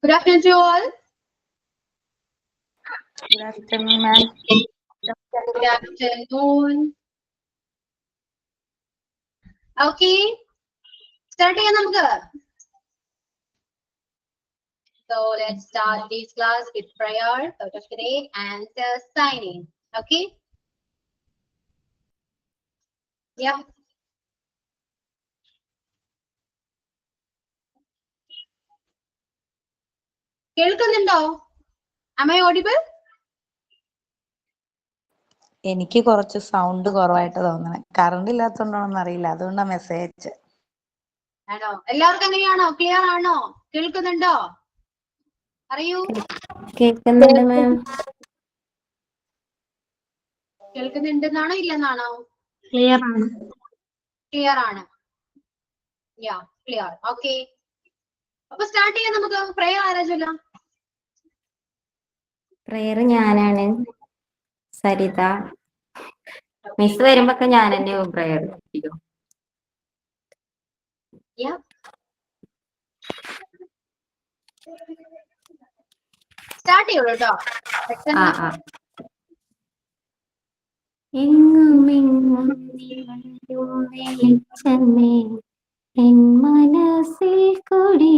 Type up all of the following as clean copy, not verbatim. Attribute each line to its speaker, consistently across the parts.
Speaker 1: Good afternoon to you all.
Speaker 2: Good afternoon, ma'am.
Speaker 1: Good afternoon. Okay. Start ചെയ്യാം നമുക്ക്. So let's start this class with prayer, thought of the day, and signing. Okay. Yeah. കേൾക്കുന്നുണ്ടോ? Am I audible?
Speaker 2: എനിക്ക് കുറച്ച് sound കുറവായിട്ട് തോന്നണേ. Current ഇല്ലാത്തോണ്ടാണെന്ന് അറിയില്ല, അതുകൊണ്ടാ message.
Speaker 1: ആണോ? എല്ലാവർക്കും അങ്ങനെയാണോ? ക്ലിയർ ആണോ? കേൾക്കുന്നുണ്ടോ? അറിയൂ.
Speaker 3: കേൾക്കുന്നുണ്ട് മാം.
Speaker 1: കേൾക്കുന്നുണ്ടെന്നാണോ ഇല്ലെന്നാണോ?
Speaker 3: ക്ലിയർ ആണ്.
Speaker 1: ക്ലിയർ ആണ്. യാ ക്ലിയർ. ഓക്കെ. അപ്പൊ സ്റ്റാർട്ട് ചെയ്യാം നമുക്ക്. പ്രയർ ആരാ ചൊല്ലാം?
Speaker 3: പ്രയർ ഞാനാണ്, സരിത. മിസ് വരുമ്പോ ഞാൻ തന്നെ പ്രയർ ചെയ്യും.
Speaker 1: സ്റ്റാർട്ട് ചെയ്യോളൂ കേട്ടോ.
Speaker 3: എങ്ങുമെങ്ങും വെളിച്ചമേ, എൻ മനസ്സിൽ കുടിയിരിക്കണമേ,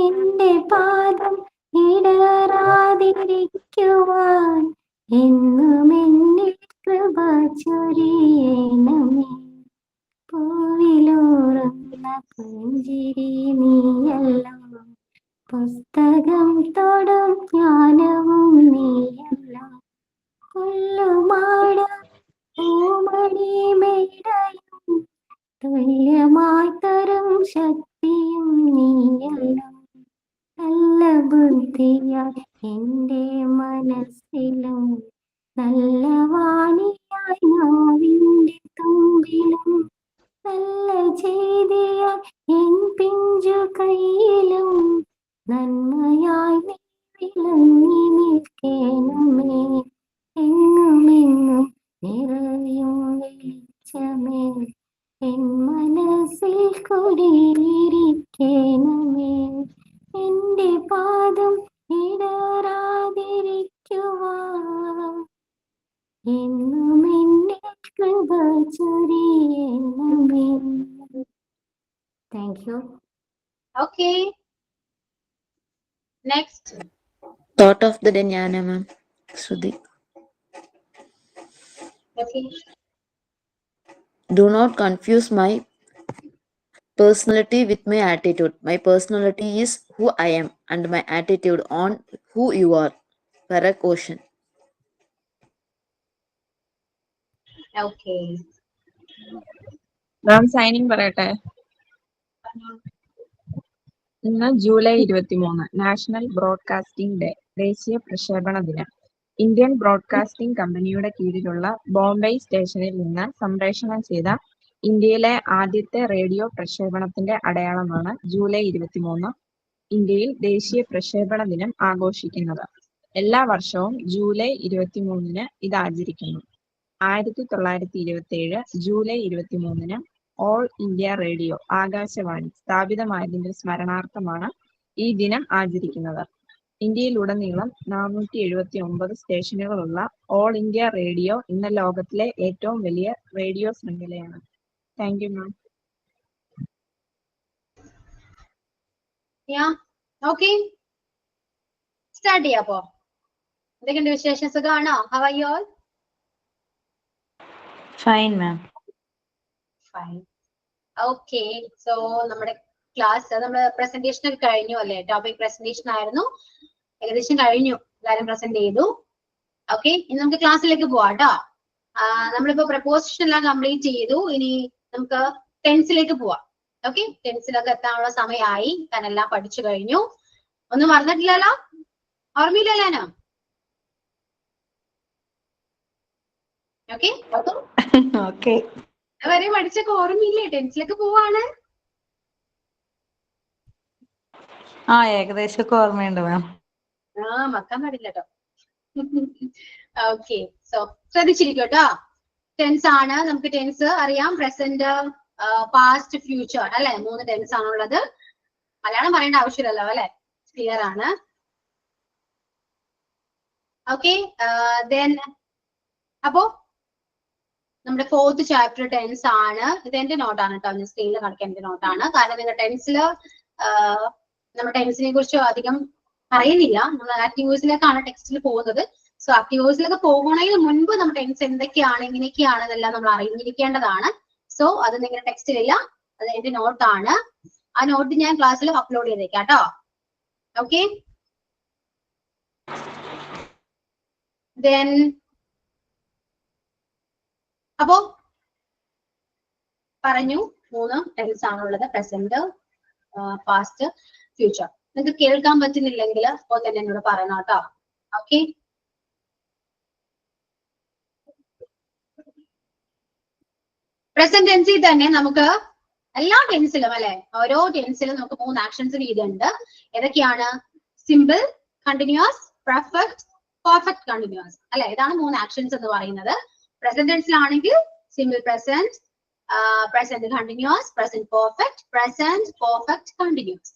Speaker 3: എന്റെ പാദം ഇടറാതിരിക്കുവാൻ എന്നും എന്നിൽ കൃപ ചൊരിയണമേ. പൂവിലൂറുന്ന പുഞ്ചിരി നീയല്ലോ, പുസ്തകം തൊടും ജ്ഞാനവും നീയല്ലോ, കൊല്ലുമാട പൂമണി മേടയും തുല്യമായി തരും ശക്തിയും നീയല്ലോ. നല്ല ബുദ്ധിയാൽ എന്റെ മനസ്സിലും, നല്ല വാണിയായി നാവിന്റെ തുമ്പിലും, നല്ല ചെയ്തിയാൽ എൻ പിഞ്ചു കയ്യിലും, നന്മയായി നീ വിളങ്ങി നിൽക്കണമേ. എങ്ങുമെങ്ങും നിറയും വെളിച്ചമേ, എൻ മനസ്സിൽ കുടിയിരിക്കണമേ, എന്റെ പാദം ഇടറാതിരിക്കുവാൻ എന്നും എന്നെ കൃപ ചൊരിയണമേ. Thank you.
Speaker 1: Okay. Next.
Speaker 2: Thought of the day ഞാനാ മാം, ശ്രുതി.
Speaker 1: Okay.
Speaker 2: Do not confuse my personality with my attitude. My personality is who I am and my attitude on who you are. Correct question.
Speaker 1: Okay.
Speaker 4: Ma'am signing പറയട്ടെ. ഇന്ന് July 23 national broadcasting day, ദേശീയ പ്രക്ഷേപണ ദിനം. Indian broadcasting കമ്പനിയുടെ കീഴിലുള്ള ബോംബെ സ്റ്റേഷനിൽ നിന്ന് സംപ്രേഷണം ചെയ്ത ഇന്ത്യയിലെ ആദ്യത്തെ റേഡിയോ പ്രക്ഷേപണത്തിന്റെ അടയാളമാണ് ജൂലൈ 23 ഇന്ത്യയിൽ ദേശീയ പ്രക്ഷേപണ ദിനം ആഘോഷിക്കുന്നത്. എല്ലാ വർഷവും ജൂലൈ 23 ഇത് ആചരിക്കുന്നു. 1927 July 23 All India Radio Akashvani സ്ഥാപിതമായതിന്റെ സ്മരണാർത്ഥമാണ് ഈ ദിനം ആചരിക്കുന്നത്. ഇന്ത്യയിലുടനീളം 479 സ്റ്റേഷനുകളുള്ള ഓൾ ഇന്ത്യ റേഡിയോ ഇന്ന് ലോകത്തിലെ ഏറ്റവും വലിയ റേഡിയോ ശൃംഖലയാണ്. Thank you ma'am.
Speaker 1: Okay, start ചെയ്യാപ്പോ. എന്തൊക്കെയുണ്ട് വിശേഷം? സുഖമാണോ? How are you all?
Speaker 2: Fine ma'am.
Speaker 1: Fine. Okay. So നമ്മുടെ ക്ലാസ്, നമ്മുടെ പ്രസന്റേഷൻ ഒക്കെ കഴിഞ്ഞു അല്ലേ? ടോപ്പിക് പ്രസന്റേഷൻ ആയിരുന്നു, ഏകദേശം കഴിഞ്ഞു, എല്ലാവരും പ്രസന്റ് ചെയ്തു. ഓക്കെ, ഇനി നമുക്ക് ക്ലാസ്സിലേക്ക് പോവാം കേട്ടോ. നമ്മളിപ്പോ പ്രപ്പോസിഷൻ എല്ലാം കംപ്ലീറ്റ് ചെയ്തു. ഇനി നമുക്ക് ടെൻസിലേക്ക് പോവാം. ഓക്കെ, ടെൻസിലൊക്കെ എത്താനുള്ള സമയമായി, കാരണം എല്ലാം പഠിച്ചു കഴിഞ്ഞു. ഒന്നും മറന്നിട്ടില്ലല്ലോ? ഓർമ്മയില്ലല്ലോ? ഓക്കെ
Speaker 2: ഓക്കെ,
Speaker 1: വരെ പഠിച്ചൊക്കെ ഓർമ്മയില്ലേ? ടെൻസിലേക്ക് പോവാണ്.
Speaker 2: ഏകദേശമൊക്കെ ഓർമ്മയുണ്ട് മാം.
Speaker 1: മക്കാൻ പാടില്ല കേട്ടോ. ഓക്കെ, സോ ശ്രദ്ധിച്ചിരിക്കും കേട്ടോ. ടെൻസ് ആണ്, നമുക്ക് ടെൻസ് അറിയാം. പ്രസന്റ്, പാസ്റ്റ്, ഫ്യൂച്ചർ അല്ലെ, 3 ടെൻസ് ആണുള്ളത്. മലയാളം പറയേണ്ട ആവശ്യമില്ലല്ലോ അല്ലെ? ക്ലിയർ ആണ്. ഓക്കെ, ദെൻ അപ്പോ നമ്മുടെ 4th ചാപ്റ്റർ ടെൻസ് ആണ്. ഇത് എന്റെ നോട്ടാണ് കേട്ടോ, ഞാൻ സ്ക്രീനിൽ കാണിക്കാൻ എന്റെ നോട്ടാണ്. കാരണം നിങ്ങൾ ടെൻസിൽ നമ്മുടെ ടെൻസിനെ കുറിച്ച് അധികം പറയുന്നില്ല. നമ്മൾ ആക്റ്റീവ് വോയിസിലേക്കാണ് ടെക്സ്റ്റിൽ പോകുന്നത്. സോ ആക്റ്റീവ് വോയിസിലൊക്കെ പോകുന്നതിന് മുൻപ് നമ്മുടെ ടെൻസ് എന്തൊക്കെയാണ് എങ്ങനെയൊക്കെയാണ് എന്നെല്ലാം നമ്മൾ അറിഞ്ഞിരിക്കേണ്ടതാണ്. സോ അത് നിങ്ങളുടെ ടെക്സ്റ്റിലില്ല, അത് എന്റെ നോട്ടാണ്. ആ നോട്ട് ഞാൻ ക്ലാസ്സിൽ അപ്ലോഡ് ചെയ്തേക്കാം കേട്ടോ. ഓക്കെ, ദെൻ അപ്പോ പറഞ്ഞു 3 ടെൻസ് ആണുള്ളത്: പ്രസന്റ്, പാസ്റ്റ്, ഫ്യൂച്ചർ. നിങ്ങൾക്ക് കേൾക്കാൻ പറ്റുന്നില്ലെങ്കിൽ അപ്പോൾ തന്നെ എന്നോട് പറയണം കേട്ടോ. ഓക്കെ, പ്രസന്റ് ടെൻസിൽ തന്നെ നമുക്ക് എല്ലാ ടെൻസിലും അല്ലെ, ഓരോ ടെൻസിലും നമുക്ക് 3 ആക്ഷൻസ് വീതമുണ്ട്. ഏതൊക്കെയാണ്? Simple, continuous, perfect, perfect continuous അല്ലെ. ഇതാണ് 3 ആക്ഷൻസ് എന്ന് പറയുന്നത്. പ്രസന്റ് ടെൻസിലാണെങ്കിൽ simple present, present continuous, present perfect, present perfect continuous.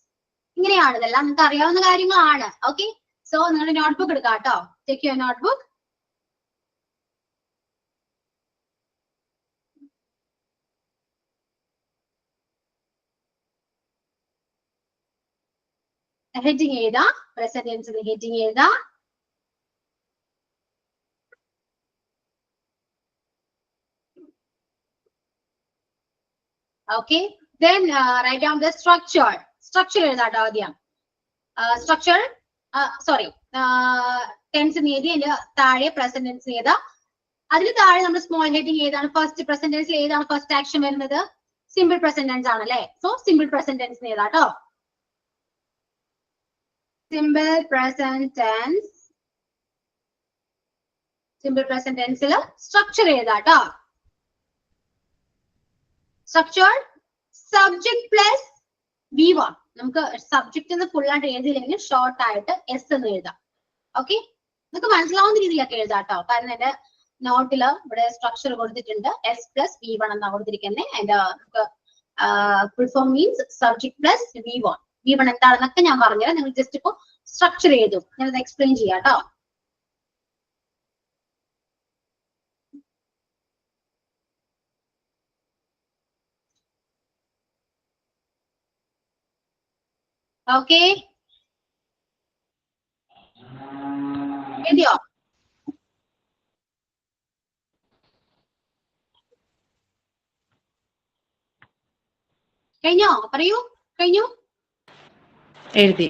Speaker 1: ഇങ്ങനെയാണ്. ഇതെല്ലാം നിങ്ങൾക്ക് അറിയാവുന്ന കാര്യങ്ങളാണ്. ഓക്കെ, സോ നിങ്ങളുടെ നോട്ട്ബുക്ക് എടുക്കാം കേട്ടോ. Take your notebook. ഹെഡിങ് എഴുതാ, പ്രസന്റ് ടെൻസിന്റെ ഹെഡിങ് എഴുതാ. Okay, then write down the structure. Structure എഴുതാട്ടോ ആദ്യം. Structure, sorry, ടെൻസ് എഴുതി അതിന്റെ താഴെ പ്രസന്റ് ടെൻസ് എഴുതാ. അതിന് താഴെ നമ്മൾ സ്മോൾ ഹെഡിങ് ഏതാണ്? ഫസ്റ്റ് പ്രസന്റ് ടെൻസിൽ ഏതാണ് ഫസ്റ്റ് ആക്ഷൻ വരുന്നത്? സിമ്പിൾ പ്രസന്റ് ടെൻസ് ആണ് അല്ലെ. സോ സിമ്പിൾ പ്രസന്റ് ടെൻസ് എഴുതാട്ടോ. Simple present tense, simple present ടെൻസിൽ സ്ട്രക്ചർ എഴുതാട്ടോ. Structure subject plus V1. നമുക്ക് സബ്ജക്ട് എന്ന് ഫുൾ ആയിട്ട് എഴുതിയില്ലെങ്കിൽ ഷോർട്ട് ആയിട്ട് എസ് എന്ന് എഴുതാം. ഓക്കെ, നമുക്ക് മനസ്സിലാവുന്ന രീതിയിലൊക്കെ എഴുതാട്ടോ. കാരണം എന്റെ നോട്ടില് ഇവിടെ സ്ട്രക്ചർ കൊടുത്തിട്ടുണ്ട്, S+V1 എന്നാണ് കൊടുത്തിരിക്കുന്നത്. അതിന്റെ നമുക്ക് full form means subject plus V1. V1 എന്താണെന്നൊക്കെ ഞാൻ പറഞ്ഞുതരാം. നിങ്ങൾ ജസ്റ്റ് ഇപ്പൊ സ്ട്രക്ചർ എഴുതും, ഞാനത് എക്സ്പ്ലെയിൻ ചെയ്യാം കേട്ടോ. ഓക്കെ, എഴുതിയോ? കഴിഞ്ഞോ? പറയൂ, കഴിഞ്ഞു?
Speaker 2: എഴുതി.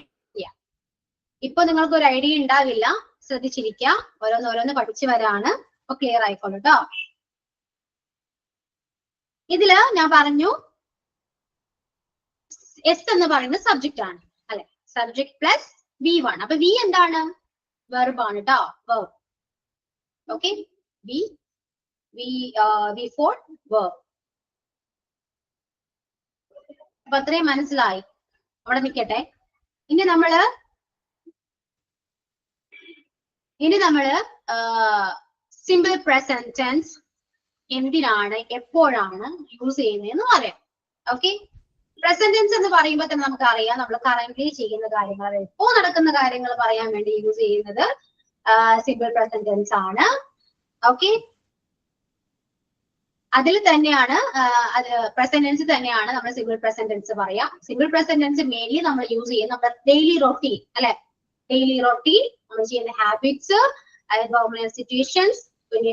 Speaker 1: ഇപ്പൊ നിങ്ങൾക്ക് ഒരു ഐഡിയ ഉണ്ടാവില്ല, ശ്രദ്ധിച്ചിരിക്കുക. ഓരോന്ന് പഠിച്ചു വരാണ്. അപ്പൊ ക്ലിയർ ആയിക്കോളൂ കേട്ടോ. ഇതില് ഞാൻ പറഞ്ഞു എസ് എന്ന് പറയുന്നത് സബ്ജക്റ്റ് ആണ് അല്ലെ. Subject plus V1. അപ്പൊ V എന്താണ്? വെർബ് ആണ് കേട്ടോ, വെർബ്. Okay, V4 verb. അപ്പൊ അത്രയും മനസ്സിലായി. അവിടെ നിൽക്കട്ടെ. ഇനി നമ്മള് സിമ്പിൾ പ്രസന്റ് ടെൻസ് എന്തിനാണ് എപ്പോഴാണ് യൂസ് ചെയ്യുന്നതെന്ന് പറയാം. ഓക്കെ, പ്രസന്റ് ടെൻസ് എന്ന് പറയുമ്പോൾ തന്നെ നമുക്ക് അറിയാം നമ്മൾ കറന്റ് ചെയ്യുന്ന കാര്യങ്ങൾ, എപ്പോ നടക്കുന്ന കാര്യങ്ങൾ പറയാൻ വേണ്ടി യൂസ് ചെയ്യുന്നത് സിമ്പിൾ പ്രസന്റ് ടെൻസ് ആണ്. ഓക്കെ, അതിൽ തന്നെയാണ് പ്രസന്റ് ടെൻസ് തന്നെയാണ് നമ്മൾ സിമ്പിൾ പ്രസന്റ് ടെൻസ് പറയാം. സിമ്പിൾ പ്രസന്റ് ടെൻസ് മെയിൻലി നമ്മൾ യൂസ് ചെയ്യുന്ന നമ്മുടെ ഡെയിലി റൊട്ടീൻ അല്ലെ. ഡെയിലി റൊട്ടീൻ നമ്മൾ ചെയ്യുന്ന ഹാബിറ്റ്സ്, സിറ്റുവേഷൻസ്, പിന്നെ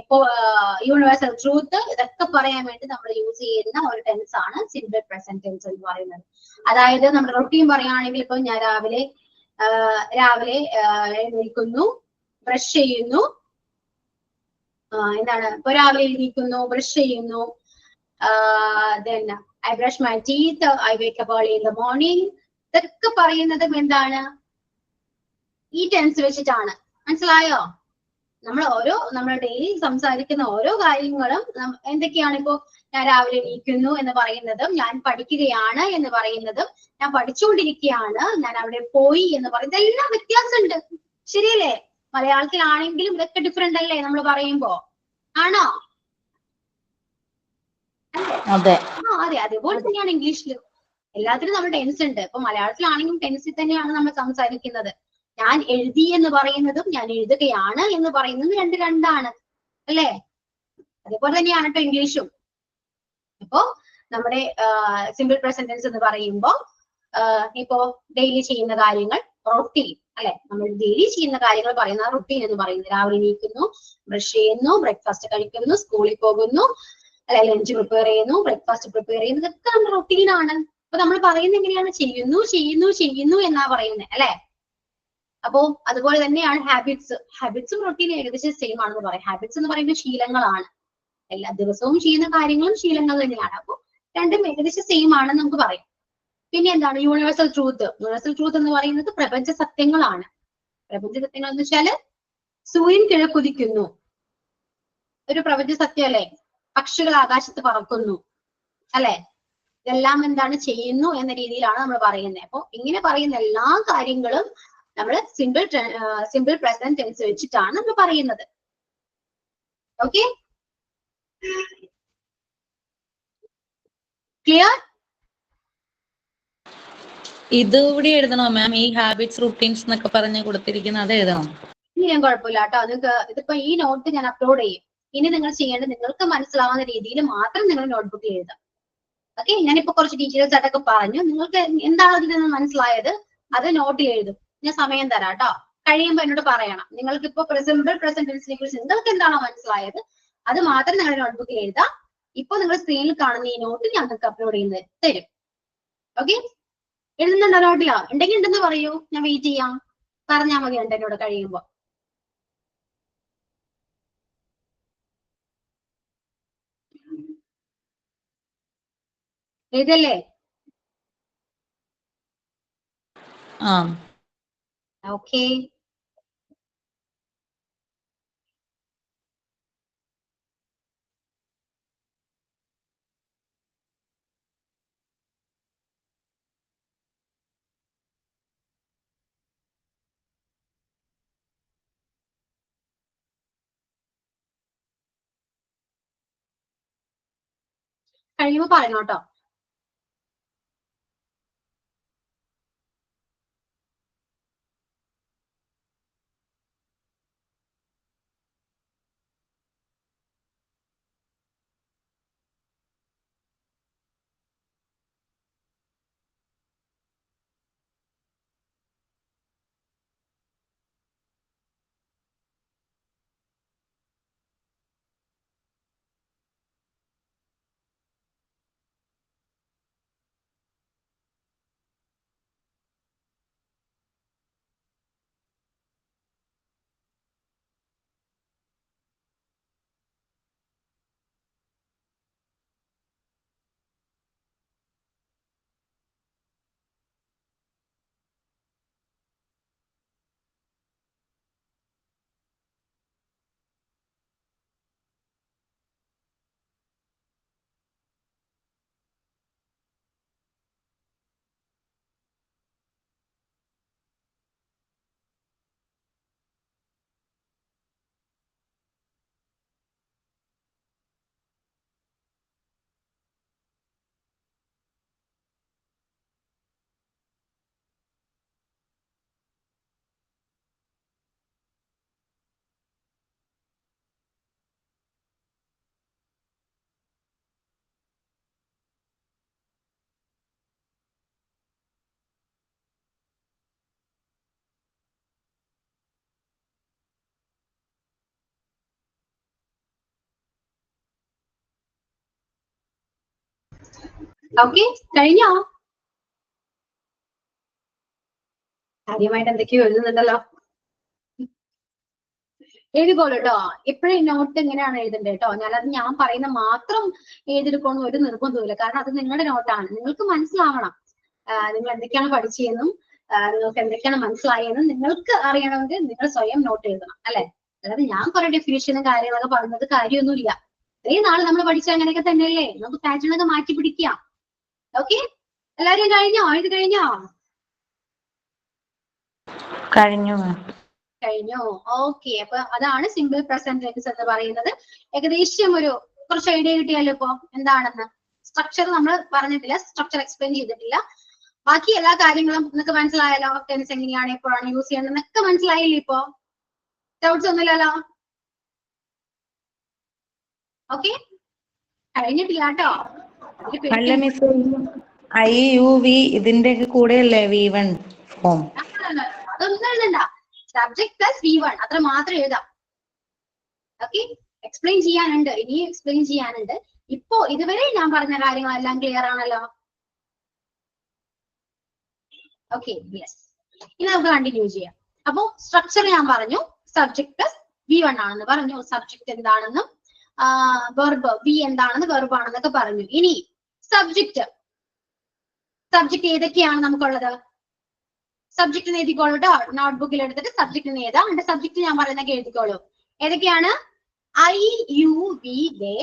Speaker 1: യൂണിവേഴ്സൽ ട്രൂത്ത്, ഇതൊക്കെ പറയാൻ വേണ്ടി നമ്മൾ യൂസ് ചെയ്യുന്ന ഒരു ടെൻസ് ആണ് സിമ്പിൾ പ്രസന്റ് ടെൻസ് എന്ന് പറയുന്നത്. അതായത് നമ്മുടെ റൊട്ടീൻ പറയുകയാണെങ്കിൽ ഇപ്പൊ ഞാൻ രാവിലെ എഴുന്നേൽക്കുന്നു, ബ്രഷ് ചെയ്യുന്നു, എന്താണ് ഇപ്പൊ രാവിലെ എഴുന്നേൽക്കുന്നു, ബ്രഷ് ചെയ്യുന്നു, then I brush my teeth, I wake up early in the morning. ഇതൊക്കെ പറയുന്നതും എന്താണ്? ഈ ടെൻസ് വെച്ചിട്ടാണ്. മനസ്സിലായോ? നമ്മൾ ഡെയിലി സംസാരിക്കുന്ന ഓരോ കാര്യങ്ങളും എന്തൊക്കെയാണ്? ഇപ്പോ ഞാൻ രാവിലെ എണീക്കുന്നു എന്ന് പറയുന്നതും, ഞാൻ പഠിക്കുകയാണ് എന്ന് പറയുന്നതും, ഞാൻ പഠിച്ചുകൊണ്ടിരിക്കുകയാണ്, ഞാൻ അവിടെ പോയി എന്ന് പറയുന്നത്, എല്ലാം വ്യത്യാസമുണ്ട്. ശരിയല്ലേ? മലയാളത്തിലാണെങ്കിലും ഇതൊക്കെ ഡിഫറെന്റ് അല്ലേ നമ്മൾ പറയുമ്പോ? ആണോ?
Speaker 2: അതെ.
Speaker 1: അതെ, അതേപോലെ തന്നെയാണ് ഇംഗ്ലീഷിലും. എല്ലാത്തിനും നമ്മൾ ടെൻസ് ഉണ്ട്. ഇപ്പൊ മലയാളത്തിലാണെങ്കിലും ടെൻസിൽ തന്നെയാണ് നമ്മൾ സംസാരിക്കുന്നത്. ഞാൻ എഴുതി എന്ന് പറയുന്നതും ഞാൻ എഴുതുകയാണ് എന്ന് പറയുന്നതും രണ്ടാണ് അല്ലേ? അതേപോലെ തന്നെയാണ് കേട്ടോ ഇംഗ്ലീഷും. അപ്പോ നമ്മുടെ സിമ്പിൾ പ്രസന്റ് ടെൻസ് എന്ന് പറയുമ്പോ ഇപ്പോ ഡെയിലി ചെയ്യുന്ന കാര്യങ്ങൾ റൊട്ടീൻ അല്ലെ? നമ്മൾ ഡെയിലി ചെയ്യുന്ന കാര്യങ്ങൾ പറയുന്ന റൊട്ടീൻ എന്ന് പറയുന്നത് രാവിലെ എണീക്കുന്നു, ബ്രഷ് ചെയ്യുന്നു, ബ്രേക്ക്ഫാസ്റ്റ് കഴിക്കുന്നു, സ്കൂളിൽ പോകുന്നു, അല്ലെ ലഞ്ച് പ്രിപ്പയർ ചെയ്യുന്നു, ബ്രേക്ക്ഫാസ്റ്റ് പ്രിപ്പയർ ചെയ്യുന്നു, ഇതൊക്കെ നമ്മുടെ റൊട്ടീൻ ആണ്. അപ്പൊ നമ്മൾ പറയുന്നത് എങ്ങനെയാണ്? ചെയ്യുന്നു ചെയ്യുന്നു ചെയ്യുന്നു എന്നാ പറയുന്നത് അല്ലെ? അപ്പോ അതുപോലെ തന്നെയാണ് ഹാബിറ്റ്സും റൊട്ടീനും ഏകദേശം സെയിം ആണെന്ന് പറയാം. ഹാബിറ്റ്സ് എന്ന് പറയുന്നത് ശീലങ്ങളാണ്. എല്ലാ ദിവസവും ചെയ്യുന്ന കാര്യങ്ങളും ശീലങ്ങൾ തന്നെയാണ്. അപ്പൊ രണ്ടും ഏകദേശം സെയിം ആണെന്ന് നമുക്ക് പറയാം. പിന്നെ എന്താണ് യൂണിവേഴ്സൽ ട്രൂത്ത്? യൂണിവേഴ്സൽ ട്രൂത്ത് എന്ന് പറയുന്നത് പ്രപഞ്ച സത്യങ്ങളാണ്. പ്രപഞ്ച സത്യങ്ങൾ എന്ന് വെച്ചാല് സൂര്യൻ കിഴക്കുദിക്കുന്നു, ഒരു പ്രപഞ്ച സത്യം അല്ലെ? പക്ഷികൾ ആകാശത്ത് പറക്കുന്നു അല്ലെ? ഇതെല്ലാം എന്താണ് ചെയ്യുന്നു എന്ന രീതിയിലാണ് നമ്മൾ പറയുന്നത്. അപ്പൊ ഇങ്ങനെ പറയുന്ന എല്ലാ കാര്യങ്ങളും നമ്മൾ സിമ്പിൾ പ്രസന്റ് ടെൻസ് വെച്ചിട്ടാണ് നമ്മൾ പറയുന്നത്. Okay, clear?
Speaker 5: ഇത് ഇവിടെ എഴുതണോ മാം? ഈ ഹാബിറ്റ്സ് റൂട്ടീൻസ് എന്നൊക്കെ പറഞ്ഞ് കൊടുത്തിരിക്കുന്ന അത് എഴുതണം?
Speaker 1: ഇനി ഞാൻ കുഴപ്പമില്ല കേട്ടോ. നിങ്ങൾക്ക് ഇതിപ്പോ ഈ നോട്ട് ഞാൻ അപ്ലോഡ് ചെയ്യും. ഇനി നിങ്ങൾ ചെയ്യേണ്ടത് നിങ്ങൾക്ക് മനസ്സിലാവുന്ന രീതിയിൽ മാത്രം നിങ്ങൾ നോട്ട്ബുക്കിൽ എഴുതാം. ഓക്കെ, ഞാനിപ്പോ കുറച്ച് ഡീറ്റെയിൽസ് ആയിട്ടൊക്കെ പറഞ്ഞു. നിങ്ങൾക്ക് എന്താണ് അതിൽ നിന്ന് മനസ്സിലായത് അത് നോട്ടിൽ എഴുതും. ഞാൻ സമയം തരാം കേട്ടോ. കഴിയുമ്പോൾ എന്നോട് പറയണം. നിങ്ങൾക്ക് ഇപ്പൊ സിമ്പിൾ പ്രസന്റ് ടെൻസിനെ കുറിച്ച് നിങ്ങൾക്ക് എന്താണോ മനസ്സിലായത് അത് മാത്രം നിങ്ങൾ നോട്ട്ബുക്കിൽ എഴുതാം. ഇപ്പൊ നിങ്ങൾ സ്ക്രീനിൽ കാണുന്ന ഈ നോട്ട് ഞാൻ നിങ്ങൾക്ക് അപ്ലോഡ് ചെയ്യുന്നത് തരും. ഓക്കെ, എഴുതുന്നുണ്ടോ നോട്ടിലോ? ഉണ്ടെങ്കിൽ ഉണ്ടെന്ന് പറയൂ, ഞാൻ വെയിറ്റ് ചെയ്യാം. പറഞ്ഞാൽ മതി ഉണ്ട് എന്നോട് കഴിയുമ്പോ. എഴുതല്ലേ?
Speaker 5: ആ,
Speaker 1: ഓക്കെ, കഴിയുമ്പോ പറഞ്ഞു കേട്ടോ. ഓക്കെ, കഴിഞ്ഞോ? കാര്യമായിട്ട് എന്തൊക്കെയോ എഴുതുന്നുണ്ടല്ലോ. എഴുതിക്കോളൂ കേട്ടോ. എപ്പോഴും നോട്ട് എങ്ങനെയാണ് എഴുതേണ്ടത് കേട്ടോ. ഞാനത് ഞാൻ പറയുന്ന മാത്രം എഴുതിയെടുക്കണം ഒരു നിർബന്ധമില്ല. കാരണം അത് നിങ്ങളുടെ നോട്ടാണ്. നിങ്ങൾക്ക് മനസ്സിലാവണം നിങ്ങൾ എന്തൊക്കെയാണ് പഠിച്ചതെന്നും നിങ്ങൾക്ക് എന്തൊക്കെയാണ് മനസ്സിലായെന്നും നിങ്ങൾക്ക് അറിയണമെങ്കിൽ നിങ്ങൾ സ്വയം നോട്ട് എഴുതണം അല്ലെ? അതായത് ഞാൻ കുറെ ഡെഫിനിഷനും കാര്യങ്ങളൊക്കെ പറഞ്ഞത് കാര്യമൊന്നുമില്ല. ഇത്രയും നാളെ നമ്മൾ പഠിച്ച അങ്ങനെയൊക്കെ തന്നെയല്ലേ? നമുക്ക് പാറ്റേണൊക്കെ മാറ്റി പിടിക്കാം. ഓക്കെ, എല്ലാവരും കഴിഞ്ഞോ? എഴുതി കഴിഞ്ഞോ?
Speaker 5: കഴിഞ്ഞു മാം.
Speaker 1: കഴിഞ്ഞു. ഓക്കെ, അപ്പൊ അതാണ് സിമ്പിൾ പ്രസന്റ് ടെൻസ് എന്ന് പറയുന്നത്. ഏകദേശം ഒരു കുറച്ച് ഐഡിയ കിട്ടിയാലോ ഇപ്പൊ എന്താണെന്ന്. സ്ട്രക്ചർ നമ്മൾ പറഞ്ഞിട്ടില്ല, സ്ട്രക്ചർ എക്സ്പ്ലെയിൻ ചെയ്തിട്ടില്ല. ബാക്കി എല്ലാ കാര്യങ്ങളും നിങ്ങൾക്ക് മനസ്സിലായല്ലോ. ടെൻസ് എങ്ങനെയാണ്, എപ്പോഴാണ് യൂസ് ചെയ്യേണ്ടത് എന്നൊക്കെ മനസ്സിലായില്ലേ? ഇപ്പോ ഡൗട്ട്സ് ഒന്നുമില്ലല്ലോ? ഓക്കെ, കഴിഞ്ഞിട്ടില്ല കേട്ടോ.
Speaker 5: അല്ല മിസ്, IUV ഇതിന്റെ കൂടെയല്ലേ V1 ഫോം?
Speaker 1: അതൊന്നും എഴുതണ്ട. സബ്ജക്ട് പ്ലസ് V1 അത്ര മാത്രം എഴുതാം. ഓക്കെ, എക്സ്പ്ലെയിൻ ചെയ്യാനുണ്ട്, ഇനി എക്സ്പ്ലെയിൻ ചെയ്യാനുണ്ട്. ഇപ്പോ ഇതുവരെ ഞാൻ പറഞ്ഞ കാര്യങ്ങളെല്ലാം ക്ലിയർ ആണല്ലോ? Okay, yes. ഇനി നമുക്ക് കണ്ടിന്യൂ ചെയ്യാം. അപ്പോ സ്ട്രക്ചർ ഞാൻ പറഞ്ഞു, സബ്ജക്ട് പ്ലസ് V1 ആണെന്ന് പറഞ്ഞു. സബ്ജക്ട് എന്താണെന്നും വെർബ് V എന്താണെന്ന് വെർബ് ആണെന്നൊക്കെ പറഞ്ഞു. ഇനി സബ്ജക്ട് ഏതൊക്കെയാണ് നമുക്കുള്ളത്? സബ്ജക്റ്റിന് എഴുതിക്കോളൂ കേട്ടോ. നോട്ട്ബുക്കിൽ എടുത്തിട്ട് സബ്ജക്റ്റിന് ഏതാ എന്റെ സബ്ജക്ട് ഞാൻ പറയുന്നൊക്കെ എഴുതിക്കോളൂ. ഏതൊക്കെയാണ്? IUV ദേ,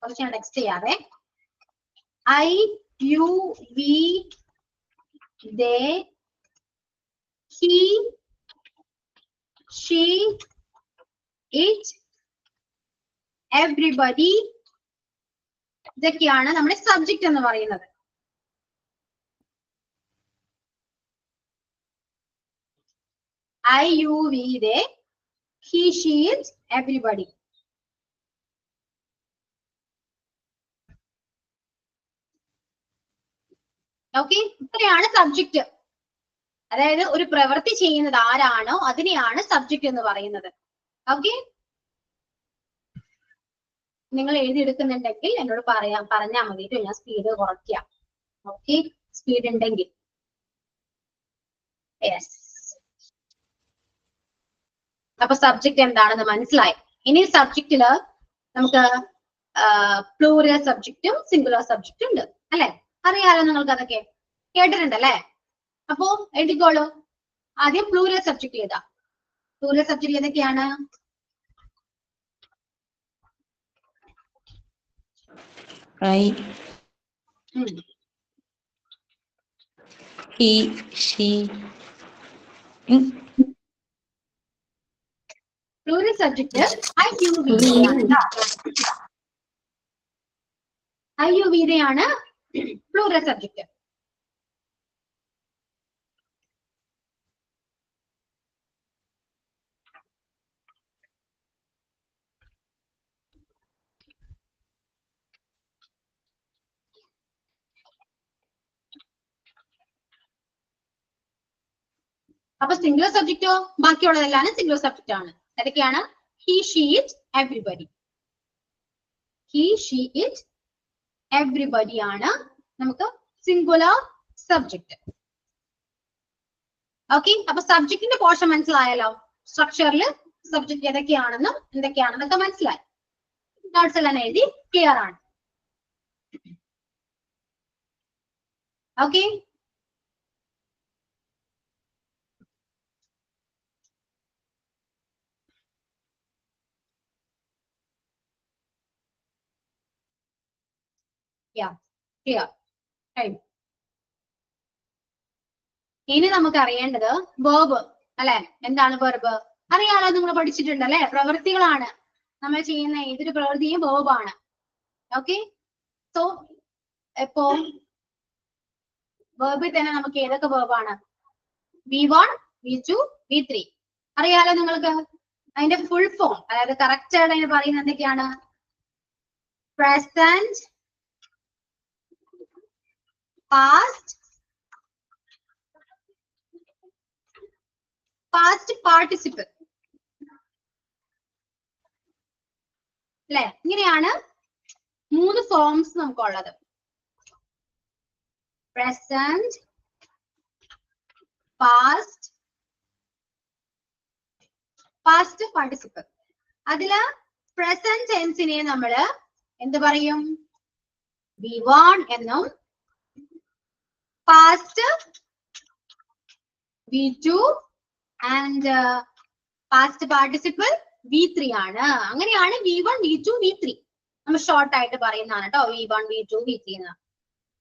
Speaker 1: കുറച്ച് ഞാൻ text ചെയ്യാവേ. IUV they, he, she, it, everybody. ഇതൊക്കെയാണ് നമ്മുടെ സബ്ജക്ട് എന്ന് പറയുന്നത്. IUV they, he, she, it, everybody. Okay, ഇത്രയാണ് സബ്ജക്ട്. അതായത് ഒരു പ്രവൃത്തി ചെയ്യുന്നത് ആരാണോ അതിനെയാണ് സബ്ജക്ട് എന്ന് പറയുന്നത്. ഓക്കെ, നിങ്ങൾ എഴുതിയെടുക്കുന്നുണ്ടെങ്കിൽ എന്നോട് പറഞ്ഞാൽ മതി. ഞാൻ സ്പീഡ് കുറയ്ക്കാം. ഓക്കെ, സ്പീഡ് ഉണ്ടെങ്കിൽ. യെസ്, അപ്പൊ സബ്ജക്ട് എന്താണെന്ന് മനസ്സിലായി. ഇനി സബ്ജക്റ്റില് നമുക്ക് പ്ലൂറൽ സബ്ജക്റ്റും സിംഗുലർ സബ്ജക്റ്റും ഉണ്ട് അല്ലെ? അറിയാലോ നിങ്ങൾക്ക്, അതൊക്കെ കേട്ടിട്ടുണ്ടല്ലേ? അപ്പോ എഴുതിക്കോളൂ. ആദ്യം പ്ലൂറൽ സബ്ജക്റ്റ് ഏതാ? പ്ലൂറൽ സബ്ജക്റ്റ് ഏതൊക്കെയാണ്?
Speaker 5: I, he, she.
Speaker 1: Plural subject IUV ആണ് പ്ലൂറൽ സബ്ജക്റ്റ്. അപ്പൊ സിംഗുലർ സബ്ജക്റ്റോ? ബാക്കിയുള്ളതെല്ലാം സിംഗുലർ സബ്ജക്റ്റ് ആണ്. ഏതൊക്കെയാണ്? he, she, it, everybody. he, she, it, everybody ആണ് നമുക്ക് സിംഗുലർ സബ്ജക്റ്റ്. ഓക്കെ, അപ്പൊ സബ്ജക്റ്റിന്റെ പോർഷൻ മനസ്സിലായല്ലോ. സ്ട്രക്ചറിൽ സബ്ജക്റ്റ് ഏതൊക്കെയാണെന്നും എന്തൊക്കെയാണെന്നൊക്കെ മനസ്സിലായി. നോട്ട്സ് എല്ലാം എഴുതി ക്ലിയർ ആണ്. Okay, clear. ഇനി നമുക്ക് അറിയേണ്ടത് വെർബ് അല്ലെ? എന്താണ് വെർബ്? അറിയാലോ, നിങ്ങൾ പഠിച്ചിട്ടുണ്ട് അല്ലെ? പ്രവൃത്തികളാണ്. നമ്മൾ ചെയ്യുന്ന ഏതൊരു പ്രവൃത്തിയും വെർബാണ്. ഓക്കെ, സോ ഇപ്പോ വെർബിൽ തന്നെ നമുക്ക് ഏതൊക്കെ വെർബാണ്? V1, V2, V3 അറിയാലോ നിങ്ങൾക്ക്. അതിന്റെ ഫുൾ ഫോം, അതായത് കറക്റ്റ് ആയിട്ട് അതിന് പറയുന്നത് എന്തൊക്കെയാണ്? പ്രസന്റ്, പാസ്റ്റ്, പാസ്റ്റ് പാർട്ടിസിപ്പിൾ അല്ലെ? ഇങ്ങനെയാണ് 3 ഫോംസ് നമുക്കുള്ളത്. Present, past, past participle. അതില് പ്രസന്റ് ടെൻസിനെ നമ്മള് എന്ത് പറയും? V1 എന്നും past V2 and past participle V3 ആണ്. അങ്ങനെയാണ് V1, V2, V3 നമ്മൾ ഷോർട്ട് ആയിട്ട് പറയുന്നതാണ് കേട്ടോ. V1, V2, V3 എന്ന്.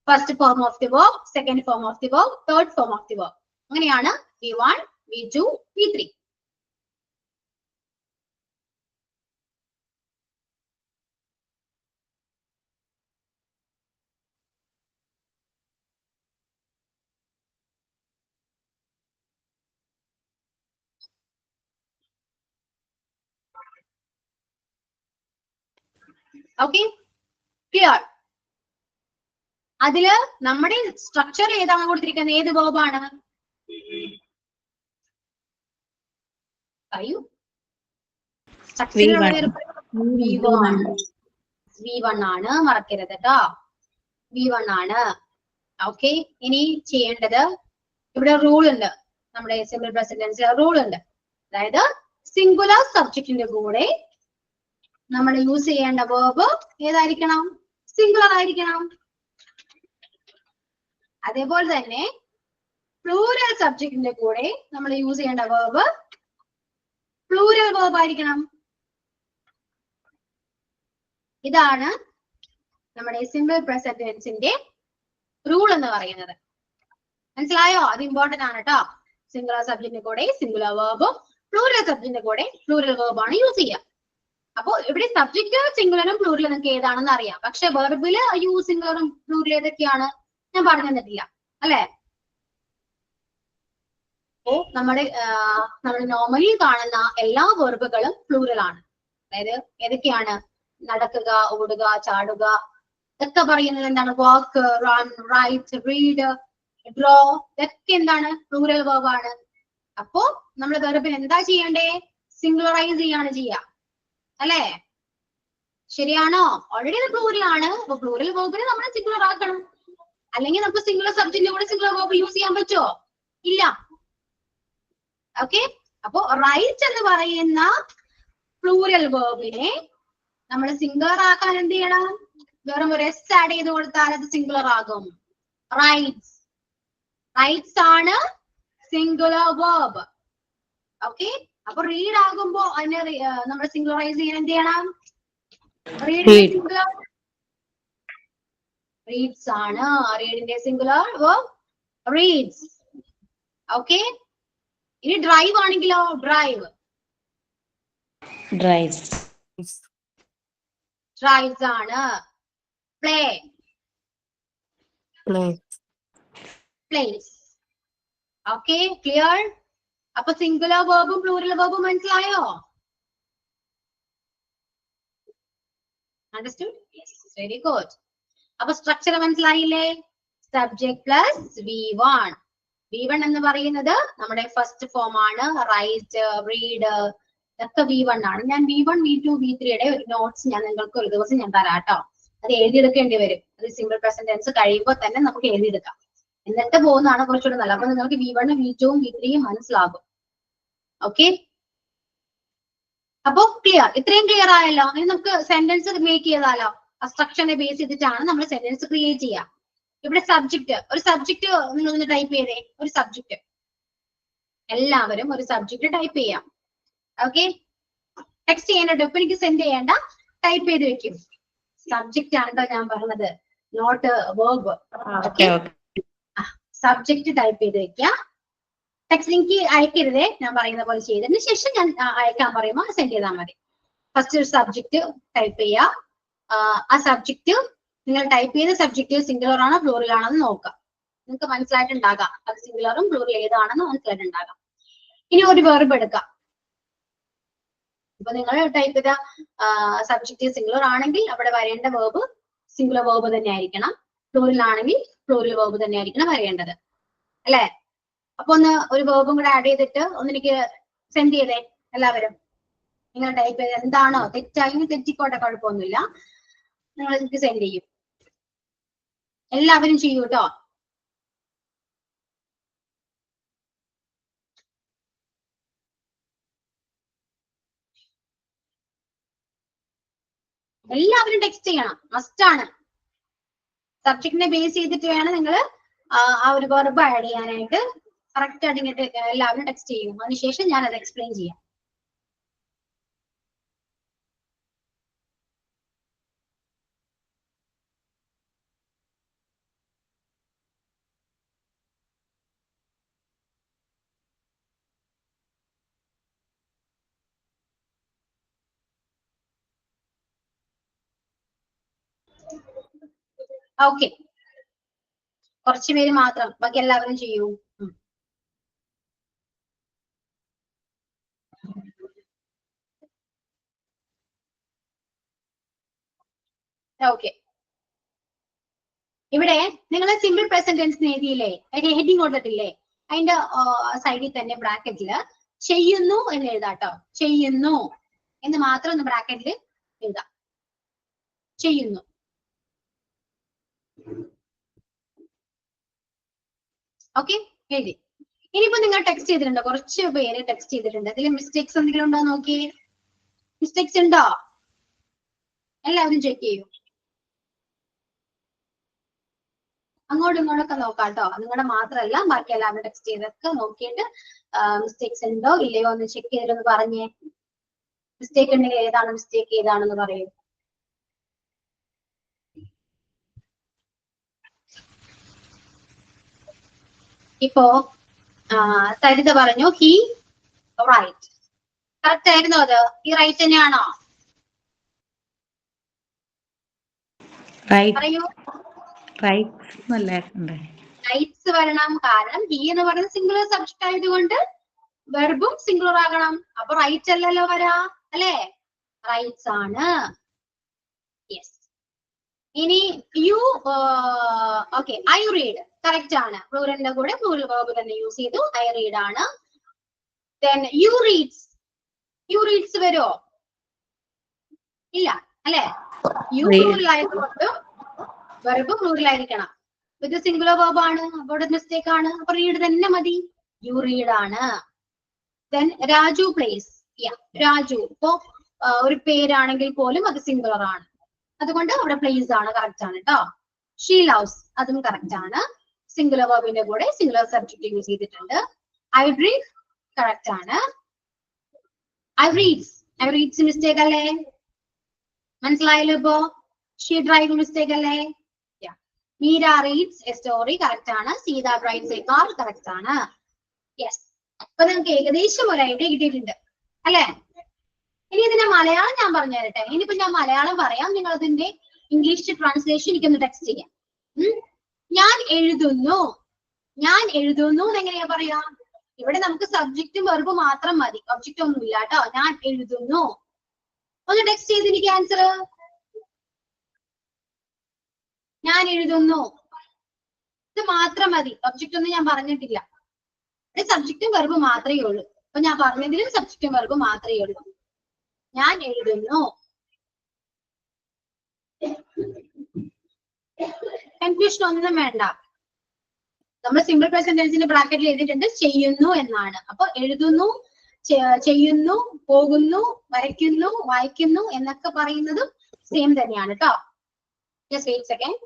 Speaker 1: First form of the verb, second form of the verb, third form of the verb. അങ്ങനെയാണ് V1, V2, V3. Okay, clear? അതില് നമ്മുടെ സ്ട്രക്ചർ ഏതാണ് കൊടുത്തിരിക്കുന്നത്? ഏത് വേർബാണ്? പറയൂ. സ്ട്രക്ചറിലുള്ള V1 ആണ്, മറക്കരുത് കേട്ടോ. V1 ആണ്. ഓക്കെ, ഇനി ചെയ്യേണ്ടത് ഇവിടെ റൂൾ ഉണ്ട്. നമ്മുടെ സിമ്പിൾ പ്രസന്റ് റൂൾ ഉണ്ട്. അതായത് സിംഗുലർ സബ്ജക്റ്റിന്റെ കൂടെ നമ്മൾ യൂസ് ചെയ്യേണ്ട വേർബ് ഏതായിരിക്കണം? സിംഗുലർ ആയിരിക്കണം. അതേപോലെ തന്നെ പ്ലൂരൽ സബ്ജക്റ്റിന്റെ കൂടെ നമ്മൾ യൂസ് ചെയ്യേണ്ട വേർബ് പ്ലൂരൽ വേർബ് ആയിരിക്കണം. ഇതാണ് നമ്മുടെ സിമ്പിൾ പ്രസന്റ് ടെൻസിന്റെ റൂൾ എന്ന് പറയുന്നത്. മനസ്സിലായോ? അത് ഇമ്പോർട്ടന്റ് ആണ് കേട്ടോ. സിംഗുലർ സബ്ജക്റ്റിന്റെ കൂടെ സിംഗുലർ വേർബും പ്ലൂരൽ സബ്ജക്റ്റിന്റെ കൂടെ പ്ലൂരൽ വേർബാണ് യൂസ് ചെയ്യുക. അപ്പൊ ഇവിടെ സബ്ജക്ട് സിംഗുലറും പ്ലൂരലും നിങ്ങൾക്ക് ഏതാണെന്ന് അറിയാം. പക്ഷെ വെർബില് സിംഗുലറും പ്ലൂരലും ഏതൊക്കെയാണ് ഞാൻ പറഞ്ഞു തന്നിട്ടില്ല, അല്ലെ? അപ്പോ നമ്മൾ നോർമലി കാണുന്ന എല്ലാ വെർബുകളും പ്ലൂരൽ ആണ്. അതായത് ഏതൊക്കെയാണ്? നടക്കുക, ഓടുക, ചാടുക, ഇതൊക്കെ പറയുന്നത് എന്താണ്? വാക്ക്, റൺ, റൈറ്റ്, റീഡ്, ഡ്രോ, ഇതൊക്കെ എന്താണ്? പ്ലൂരൽ വേർബാണ്. അപ്പോ നമ്മൾ വെർബിന് എന്താ ചെയ്യണ്ടേ? സിംഗുലറൈസ് ചെയ്യാണ് ചെയ്യുക, അല്ലേ? ശരിയാണോ? ഓൾറെഡി അത് പ്ലൂരൽ ആണ്. അപ്പൊ പ്ലൂരൽ വേർബിനെ നമ്മൾ സിംഗുലർ ആക്കണം. അല്ലെങ്കിൽ നമുക്ക് സിംഗുലർ സബ്ജക്റ്റിന്റെ കൂടെ സിംഗുലർ വേർബ് യൂസ് ചെയ്യാൻ പറ്റുമോ? ഇല്ല. ഓക്കെ, അപ്പോ റൈറ്റ് എന്ന് പറയുന്ന പ്ലൂരൽ വേർബിനെ നമ്മൾ സിംഗുലർ ആക്കാൻ എന്ത് ചെയ്യണം? വെറും ഒരു എസ് ആഡ് ചെയ്ത് കൊടുത്താൽ അത് സിംഗുലർ ആകും. റൈറ്റ്സ്, റൈറ്റ്സ് ആണ് സിംഗുലർ വേർബ്. ഓക്കെ, അപ്പൊ റീഡ് ആകുമ്പോ അതിനെ നമ്മൾ സിംഗുലറൈസ് ചെയ്യാൻ എന്ത് ചെയ്യണം? റീഡിന്റെ സിംഗുലർ റീഡ്സ് ആണ്. റീഡിന്റെ സിംഗുലർ വേർബ് റീഡ്സ്. ഓക്കെ, ഇനി ഡ്രൈവ് ആണെങ്കിലോ? Drive,
Speaker 5: drives.
Speaker 1: ഡ്രൈവ്സ് ആണ്. Play, place. Okay, clear? അപ്പൊ സിംഗുലർ വേർബും പ്ലൂറൽ വേർബും മനസ്സിലായോ? അണ്ടർസ്റ്റുഡ്? Yes, very good. അപ്പൊ സ്ട്രക്ചർ മനസ്സിലായില്ലേ? Subject plus V1. V1 എന്ന് പറയുന്നത് നമ്മുടെ ഫസ്റ്റ് ഫോം ആണ്. റൈറ്റ്, റീഡ്, ഇതൊക്കെ V1 ആണ്. ഞാൻ V1, V2, V3യുടെ ഒരു നോട്ട്സ് ഞാൻ നിങ്ങൾക്ക് ഒരു ദിവസം ഞാൻ തരാം കേട്ടോ. അത് എഴുതിയെടുക്കേണ്ടി വരും. അത് സിമ്പിൾ പ്രസന്റ് ടെൻസ് കഴിയുമ്പോൾ തന്നെ നമുക്ക് എഴുതിയെടുക്കാം. എന്നിട്ട് പോകുന്നതാണ് കുറച്ചുകൂടെ നല്ലത്. അപ്പൊ നിങ്ങൾക്ക് V1, V2, V3 മനസ്സിലാകും. ഓക്കെ, അപ്പൊ ക്ലിയർ? ഇത്രയും ക്ലിയർ ആയല്ലോ. ഇനി നമുക്ക് സെന്റൻസ് മേക്ക് ചെയ്താലോ? ആ സ്ട്രക്ചറിനെ ബേസ് ചെയ്തിട്ടാണ് നമ്മൾ സെന്റൻസ് ക്രിയേറ്റ് ചെയ്യുക. ഇവിടെ സബ്ജക്ട്, ഒരു സബ്ജക്ട് നിങ്ങൾ ഒന്ന് ടൈപ്പ് ചെയ്തേ. ഒരു സബ്ജക്ട്, എല്ലാവരും ഒരു സബ്ജക്ട് ടൈപ്പ് ചെയ്യാം. ഓക്കെ, ടെക്സ്റ്റ് ചെയ്യേണ്ട, ഇപ്പൊ എനിക്ക് സെൻഡ് ചെയ്യേണ്ട, ടൈപ്പ് ചെയ്ത് വെക്കും. സബ്ജക്റ്റ് ആണ് കേട്ടോ ഞാൻ പറഞ്ഞത്, note verb. Okay, subject type ചെയ്ത് വെക്കുക. ടെക്സ്റ്റ് എനിക്ക് അയക്കരുതേ, ഞാൻ പറയുന്ന പോലെ ചെയ്തതിന് ശേഷം ഞാൻ അയക്കാൻ പറയുമ്പോൾ സെൻഡ് ചെയ്താൽ മതി. ഫസ്റ്റ് ഒരു സബ്ജക്ട് ടൈപ്പ് ചെയ്യുക. ആ സബ്ജക്ട് നിങ്ങൾ ടൈപ്പ് ചെയ്ത സബ്ജക്ട് സിംഗുലർ ആണോ പ്ലൂറൽ ആണോ എന്ന് നോക്കാം. നിങ്ങൾക്ക് മനസ്സിലായിട്ടുണ്ടാകാം അത് സിംഗുലറും പ്ലൂറൽ ഏതാണെന്ന് മനസ്സിലായിട്ടുണ്ടാകാം. ഇനി ഒരു വെർബ് എടുക്കാം. ഇപ്പൊ നിങ്ങൾ ടൈപ്പ് ചെയ്ത സബ്ജക്ട് സിംഗുലർ ആണെങ്കിൽ അവിടെ വരേണ്ട വേർബ് സിംഗുലർ വേർബ് തന്നെ ആയിരിക്കണം. പ്ലൂറൽ ആണെങ്കിൽ പ്ലൂറൽ വേർബ് തന്നെ ആയിരിക്കണം വരേണ്ടത്, അല്ലെ? അപ്പൊ ഒന്ന് ഒരു വേർബും കൂടെ ആഡ് ചെയ്തിട്ട് ഒന്നെനിക്ക് സെൻഡ് ചെയ്തേ എല്ലാവരും. നിങ്ങൾ ടൈപ്പ് ചെയ്ത് എന്താണോ തെറ്റായെങ്കിൽ തെറ്റിക്കോട്ടെ, കുഴപ്പമൊന്നുമില്ല. നിങ്ങൾ എനിക്ക് സെൻഡ് ചെയ്യും. എല്ലാവരും ചെയ്യൂ കേട്ടോ. എല്ലാവരും ടെക്സ്റ്റ് ചെയ്യണം, മസ്റ്റ് ആണ്. സബ്ജക്റ്റിനെ ബേസ് ചെയ്തിട്ട് വേണം നിങ്ങൾ ആ ഒരു വെർബ് ആഡ് ചെയ്യാനായിട്ട്. കറക്റ്റ് ആയിട്ട് ഇങ്ങോട്ട് എല്ലാവരും ടെക്സ്റ്റ് ചെയ്യും. അതിനുശേഷം ഞാൻ അത് എക്സ്പ്ലെയിൻ ചെയ്യാം. ഓക്കെ, കുറച്ചു പേര് മാത്രം, ബാക്കി എല്ലാവരും ചെയ്യൂ. ഓക്കെ. ഇവിടെ നിങ്ങൾ സിമ്പിൾ പ്രസന്റ് ടെൻസ് എഴുതിയില്ലേ, അതിന്റെ ഹെഡിങ് കൊടുത്തിട്ടില്ലേ, അതിന്റെ സൈഡിൽ തന്നെ ബ്രാക്കറ്റില് ചെയ്യുന്നു എന്ന് എഴുതാട്ടോ. ചെയ്യുന്നു എന്ന് മാത്രം ഒന്ന് ബ്രാക്കറ്റിൽ എഴുതാം. ചെയ്യുന്നു. ഓക്കെ, എഴുതി. ഇനിയിപ്പോ നിങ്ങൾ ടെക്സ്റ്റ് ചെയ്തിട്ടുണ്ടോ? കുറച്ച് പേര് ടെക്സ്റ്റ് ചെയ്തിട്ടുണ്ട്. അതിൽ മിസ്റ്റേക്സ് എന്തെങ്കിലും ഉണ്ടോ നോക്കി. മിസ്റ്റേക്സ് ഉണ്ടോ? എല്ലാവരും ചെക്ക് ചെയ്യൂ. അങ്ങോട്ടും ഇങ്ങോട്ടൊക്കെ നോക്കാം കേട്ടോ. നിങ്ങളുടെ മാത്രമല്ല, ബാക്കി എല്ലാവരും ടെക്സ്റ്റ് ചെയ്തൊക്കെ നോക്കിയിട്ട് മിസ്റ്റേക്സ് ഉണ്ടോ ഇല്ലയോ ഒന്ന് ചെക്ക് ചെയ്തിട്ടൊന്ന് പറഞ്ഞേ. മിസ്റ്റേക്ക് ഉണ്ടെങ്കിൽ ഏതാണ് മിസ്റ്റേക്ക്, ഏതാണെന്ന് പറയൂ. ഇപ്പോ സരിത പറഞ്ഞു ഹി റൈറ്റ്. കറക്റ്റ് ആയിരുന്നോ അത്? ഈ റൈറ്റ് തന്നെയാണോ? പറയൂ. റൈറ്റ്സ് വരണം. കാരണം ഹി എന്ന് പറയുന്നത് സിംഗുലർ സബ്ജക്ട് ആയതുകൊണ്ട് വെർബും സിംഗുലർ ആകണം. അപ്പൊ റൈറ്റ് അല്ലല്ലോ വരാ, അല്ലേ? റൈറ്റ്സ് ആണ്. യെസ്. ഇനി you, okay, I read correct ആണ്. പ്ലൂറലിന്റെ കൂടെ പ്ലൂറൽ വെർബ് തന്നെ യൂസ് ചെയ്തു. ഐ റീഡ് ആണ്. Then you reads. You reads വരുമോ? ഇല്ല, അല്ലെ? യു പ്ലൂറൽ ആയതുകൊണ്ട് വെർബ് പ്ലൂറൽ ആയിരിക്കണം. ഇത് സിംഗുലർ വെർബ് ആണ്, അവിടെ മിസ്റ്റേക്ക് ആണ്. അപ്പൊ റീഡ് തന്നെ മതി. യു റീഡ് ആണ്. Then Raju plays. രാജു ഇപ്പോ ഒരു പേരാണെങ്കിൽ പോലും അത് സിംഗുലർ ആണ്, അതുകൊണ്ട് അവിടെ പ്ലേസ് ആണ്. കറക്റ്റ് ആണ് കേട്ടോ. ഷീ ലവ്സ്, അതും കറക്റ്റ് ആണ്. സിംഗുലർ വെർബിന്റെ കൂടെ സിംഗുലർ സബ്ജക്ട് യൂസ് ചെയ്തിട്ടുണ്ട്. ഐ ഡ്രിങ്ക് കറക്റ്റ് ആണ്. I reads, I reads mistake അല്ലേ? മനസ്സിലായല്ലോ ഇപ്പോ? ഷീ ഡ്രൈവ് മിസ്റ്റേക്ക് അല്ലേ? Meera reads a story correct ആണ്. Seetha drives a car correct ആണ്. യെസ്. അപ്പൊ നിങ്ങൾക്ക് ഏകദേശം ഒരു ഐഡിയ കിട്ടിയിട്ടുണ്ട് അല്ലെ? ഇനി ഇതിന്റെ മലയാളം ഞാൻ പറഞ്ഞു തരട്ടെ. ഇനിയിപ്പോ ഞാൻ മലയാളം പറയാം, നിങ്ങൾ അതിന്റെ ഇംഗ്ലീഷ് ട്രാൻസ്ലേഷൻ എനിക്കൊന്ന് ടെക്സ്റ്റ് ചെയ്യാം. ഞാൻ എഴുതുന്നു. ഞാൻ എഴുതുന്നു എന്നെങ്ങനെയാ പറയാ? ഇവിടെ നമുക്ക് സബ്ജക്റ്റും വെർബും മാത്രം മതി, ഒബ്ജക്റ്റ് ഒന്നും ഇല്ല കേട്ടോ. ഞാൻ എഴുതുന്നു. ഒന്ന് ടെക്സ്റ്റ് ചെയ്ത് എനിക്ക് ആൻസർ. ഞാൻ എഴുതുന്നു, ഇത് മാത്രം മതി, ഒബ്ജക്റ്റ് ഒന്നും ഞാൻ പറഞ്ഞിട്ടില്ല. സബ്ജക്റ്റും വെർബ് മാത്രമേ ഉള്ളൂ. അപ്പൊ ഞാൻ പറഞ്ഞതിലും സബ്ജക്റ്റും വെർബ് മാത്രമേ ഉള്ളൂ. ഞാൻ എഴുതുന്നു. കൺഫ്യൂഷൻ ഒന്നും വേണ്ട. നമ്മൾ സിമ്പിൾ പ്രസന്റ് ടെൻസിന്റെ ബ്രാക്കറ്റിൽ എഴുതിയിട്ടുണ്ട് ചെയ്യുന്നു എന്നാണ്. അപ്പൊ എഴുതുന്നു, ചെയ്യുന്നു, പോകുന്നു, വരയ്ക്കുന്നു, വായിക്കുന്നു എന്നൊക്കെ പറയുന്നതും സെയിം തന്നെയാണ് കേട്ടോ. Just wait second.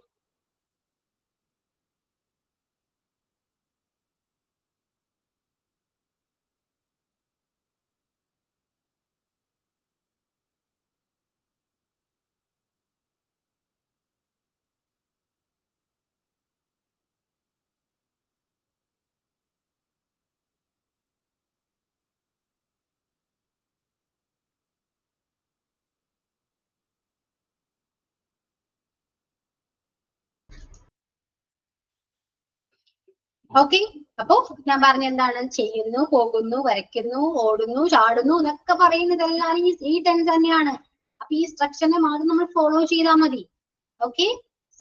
Speaker 1: ഓക്കെ. അപ്പൊ ഞാൻ പറഞ്ഞ എന്താണ്? ചെയ്യുന്നു, പോകുന്നു, വരയ്ക്കുന്നു, ഓടുന്നു, ചാടുന്നു എന്നൊക്കെ പറയുന്നതെല്ലാം ഈ ടെൻസ് തന്നെയാണ്. അപ്പൊ ഈ സ്ട്രക്ചറിനെ മാത്രം നമ്മൾ ഫോളോ ചെയ്താൽ മതി. ഓക്കെ.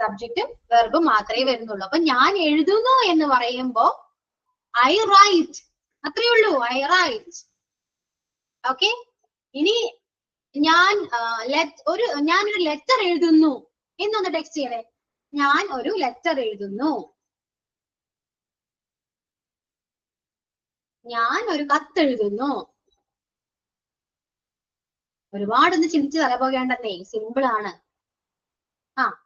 Speaker 1: സബ്ജക്റ്റും വെർബും മാത്രമേ വരുന്നുള്ളൂ. അപ്പൊ ഞാൻ എഴുതുന്നു എന്ന് പറയുമ്പോ ഐ റൈറ്റ്, അത്രയേ ഉള്ളൂ. I write. ഓക്കെ. ഇനി ഞാനൊരു ലെറ്റർ എഴുതുന്നു എന്നൊന്ന് ടെക്സ്റ്റ് ചെയ്യണേ. ഞാൻ ഒരു ലെറ്റർ എഴുതുന്നു. ഞാൻ ഒരു കത്തെഴുതുന്നു. ഒരുപാടൊന്ന് ചിന്തിച്ച് തലപോകേണ്ടെന്നേ, സിമ്പിൾ ആണ്.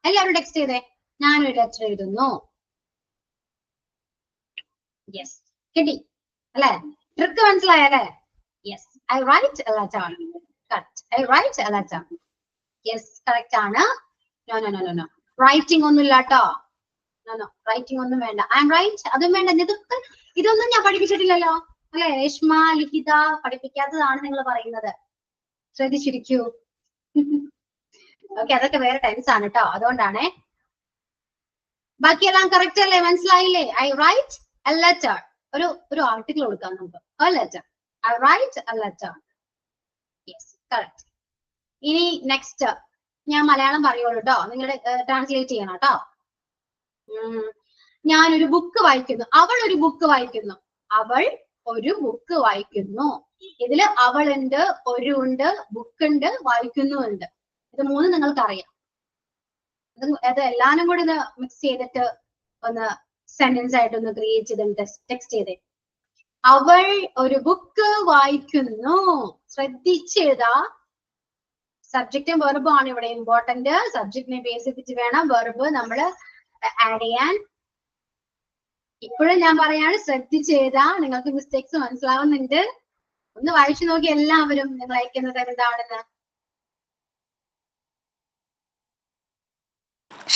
Speaker 1: എല്ലാവരും ടെക്സ്റ്റ് ചെയ്തേ. ഞാനൊരു ലെറ്റർ എഴുതുന്നു. യെസ്, കിട്ടി അല്ലെ? ട്രിക്ക് മനസ്സിലായല്ലേ? Yes, I write a letter. Correct. I write a letter. Yes, correct ആണ്. No no no no no, writing ഒന്നും ഇല്ല കേട്ടോ. നോ നോ, റൈറ്റിംഗ് ഒന്നും വേണ്ട. ഐ എം റൈറ്റ് അതും വേണ്ട. ഇതൊന്നും ഞാൻ പഠിപ്പിച്ചിട്ടില്ലല്ലോ അല്ലെ? രേഷ്മ, ലിഖിത പഠിപ്പിക്കാത്തതാണ് നിങ്ങൾ പറയുന്നത്. ശ്രദ്ധിച്ചിരിക്കൂ. ഓക്കെ, അതൊക്കെ വേറെ ടെൻസ് ആണ് കേട്ടോ, അതുകൊണ്ടാണേ. ബാക്കിയെല്ലാം കറക്റ്റ് അല്ലേ? മനസ്സിലായില്ലേ? I write a letter. ഒരു ആർട്ടിക്കിൾ കൊടുക്കാം നമുക്ക്. A letter. I write a letter. Yes, correct. ഇനി നെക്സ്റ്റ് ഞാൻ മലയാളം പറയുള്ളൂ കേട്ടോ, നിങ്ങളുടെ ട്രാൻസ്ലേറ്റ് ചെയ്യണം കേട്ടോ. ഞാനൊരു ബുക്ക് വായിക്കുന്നു. അവൾ ഒരു ബുക്ക് വായിക്കുന്നു. അവൾ ഒരു ബുക്ക് വായിക്കുന്നു. ഇതില് അവളുണ്ട്, ഒരു ഉണ്ട്, ബുക്ക് ഉണ്ട്, വായിക്കുന്നു ഉണ്ട്. ഇത് മൂന്ന് നിങ്ങൾക്ക് അറിയാം. അത് എല്ലാരും കൂടി ഒന്ന് മിക്സ് ചെയ്തിട്ട് ഒന്ന് സെന്റൻസ് ആയിട്ട് ഒന്ന് ക്രിയേറ്റ് ചെയ്ത് ടെക്സ്റ്റ് ചെയ്തേ. അവൾ ഒരു ബുക്ക് വായിക്കുന്നു. ശ്രദ്ധിച്ചെഴുതാ. സബ്ജക്റ്റും വെർബും ആണ് ഇവിടെ ഇമ്പോർട്ടന്റ്. സബ്ജക്റ്റിനെ ബേസ് ചെയ്തിട്ട് വേണം വെർബ് നമ്മൾ ആഡ് ചെയ്യാൻ. ഇപ്പോഴും ഞാൻ പറയാണ്, ശ്രദ്ധിച്ചെഴുതാ. നിങ്ങൾക്ക് മിസ്റ്റേക്സ് മനസ്സിലാവുന്നുണ്ട്. ഒന്ന് വായിച്ചു നോക്കി എല്ലാവരും നിങ്ങൾ അയക്കുന്നത് എന്താണെന്ന്.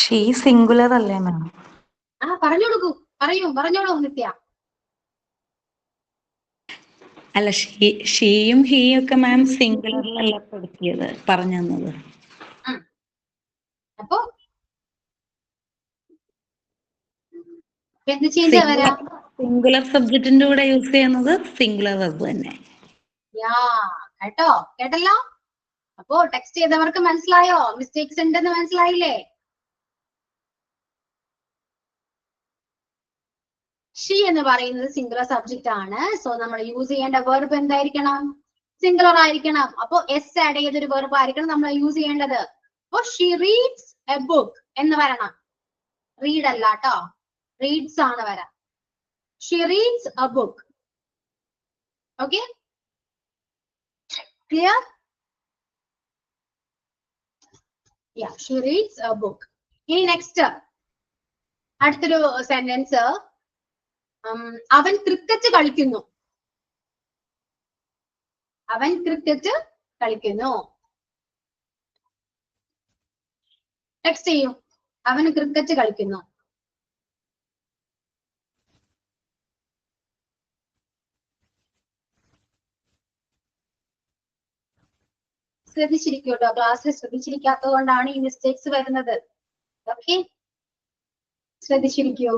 Speaker 5: ഷീ സിംഗുലർ അല്ലേ മാം?
Speaker 1: പറഞ്ഞോളൂ, പറഞ്ഞോളൂ നിത്യ.
Speaker 5: അല്ല, ഷീയും ഹീയും ഒക്കെ മാം സിംഗുലറിലല്ല പെടുത്തിയത് പറഞ്ഞു തന്നത്.
Speaker 1: അപ്പൊ എന്ത് ചേഞ്ച് വരാം?
Speaker 5: സിംഗുലർ സബ്ജക്റ്റിന്റെ കൂടെ യൂസ് ചെയ്യുന്നത് സിംഗുലർ വെർബ് തന്നെ.
Speaker 1: കേട്ടല്ലോ. അപ്പോ ടെക്സ്റ്റ് ചെയ്തവർക്ക് മനസ്സിലായോ? മിസ്റ്റേക്സ് ഉണ്ടെന്ന് മനസ്സിലായില്ലേ? ഷീ എന്ന് പറയുന്നത് സിംഗുലർ സബ്ജക്റ്റ് ആണ്. സോ നമ്മൾ യൂസ് ചെയ്യേണ്ട വെർബ് എന്തായിരിക്കണം? സിംഗുലർ ആയിരിക്കണം. അപ്പോ എസ് ആഡ് ചെയ്തൊരു വെർബ് ആയിരിക്കണം നമ്മൾ യൂസ് ചെയ്യേണ്ടത്. അപ്പോ ഷീ റീഡ്സ് എ ബുക്ക് എന്ന് വരണം. റീഡ് അല്ല കേട്ടോ, റീഡ്സ് ആണ് വരാം. She reads A book. Okay, clear? She reads A book. ഇനി നെക്സ്റ്റ് അടുത്തൊരു സെന്റൻസ്. അവൻ ക്രിക്കറ്റ് കളിക്കുന്നു. അവൻ ക്രിക്കറ്റ് കളിക്കുന്നു. ടെക്സ്റ്റ് ചെയ്യൂ. അവൻ ക്രിക്കറ്റ് കളിക്കുന്നു. ശ്രദ്ധിച്ചിരിക്കൂ കേട്ടോ, ക്ലാസ്സിൽ ശ്രദ്ധിച്ചിരിക്കാത്തത് കൊണ്ടാണ് ഈ മിസ്റ്റേക്സ് വരുന്നത്. ഓക്കെ, ശ്രദ്ധിച്ചിരിക്കൂ.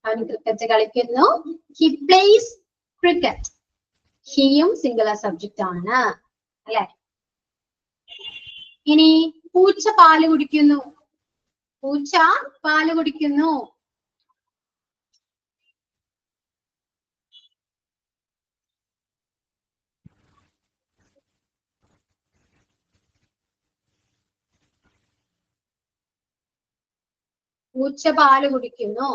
Speaker 1: അവൻ ക്രിക്കറ്റ് കളിക്കുന്നു. He plays cricket. ഹിയും സിംഗുലർ സബ്ജക്റ്റ് ആണ് അല്ലെ? ഇനി പൂച്ച പാല് കുടിക്കുന്നു. പൂച്ച പാല് കുടിക്കുന്നു. പൂച്ച പാല് കുടിക്കുന്നു.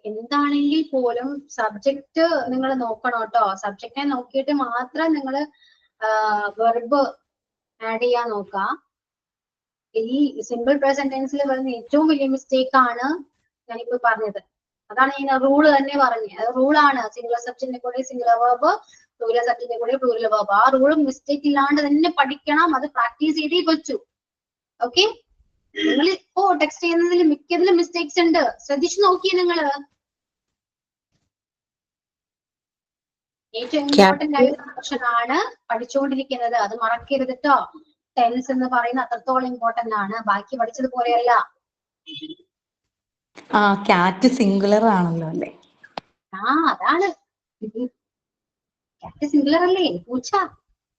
Speaker 1: എന്താണെങ്കിൽ പോലും സബ്ജക്റ്റ് നിങ്ങൾ നോക്കണം കേട്ടോ. സബ്ജക്റ്റിനെ നോക്കിയിട്ട് മാത്രം നിങ്ങൾ വെർബ് ആഡ് ചെയ്യാൻ നോക്കാം. ഈ സിമ്പിൾ പ്രസന്റ് ടെൻസിൽ വരുന്ന ഏറ്റവും വലിയ മിസ്റ്റേക്ക് ആണ് ഞാനിപ്പോ പറഞ്ഞത്. അതാണ് ഞാൻ റൂള് തന്നെ പറഞ്ഞത്. അത് റൂളാണ്. സിംഗുലർ സബ്ജക്റ്റിന്റെ കൂടെ സിംഗുലർ വെർബ്, പ്ലൂറൽ സബ്ജക്റ്റിന്റെ കൂടെ പ്ലൂറൽ വെർബ്. ആ റൂള് മിസ്റ്റേക്ക് ഇല്ലാണ്ട് തന്നെ പഠിക്കണം. അത് പ്രാക്ടീസ് ചെയ്തേ പറ്റൂ. ഓക്കെ, നിങ്ങൾ ഇപ്പോ ടെക്സ്റ്റ് ചെയ്യുന്നതിൽ മിക്കതിലും മിസ്റ്റേക്സ് ഉണ്ട്. ശ്രദ്ധിച്ചു നോക്കിയേ നിങ്ങള്. ഏറ്റവും ഇമ്പോർട്ടന്റ് ആയിട്ടുള്ള സെക്ഷൻ ആണ് പഠിച്ചുകൊണ്ടിരിക്കുന്നത്. അത് മറക്കരുത് കേട്ടോ. ടെൻസ് എന്ന് പറയുന്നത് അത്രത്തോളം ഇമ്പോർട്ടന്റ് ആണ്. ബാക്കി പഠിച്ചത് പോലെയല്ല.
Speaker 5: ക്യാറ്റ് സിംഗുലർ ആണല്ലോ അല്ലേ?
Speaker 1: അതാണ്. ക്യാറ്റ് സിംഗുലർ അല്ലേ?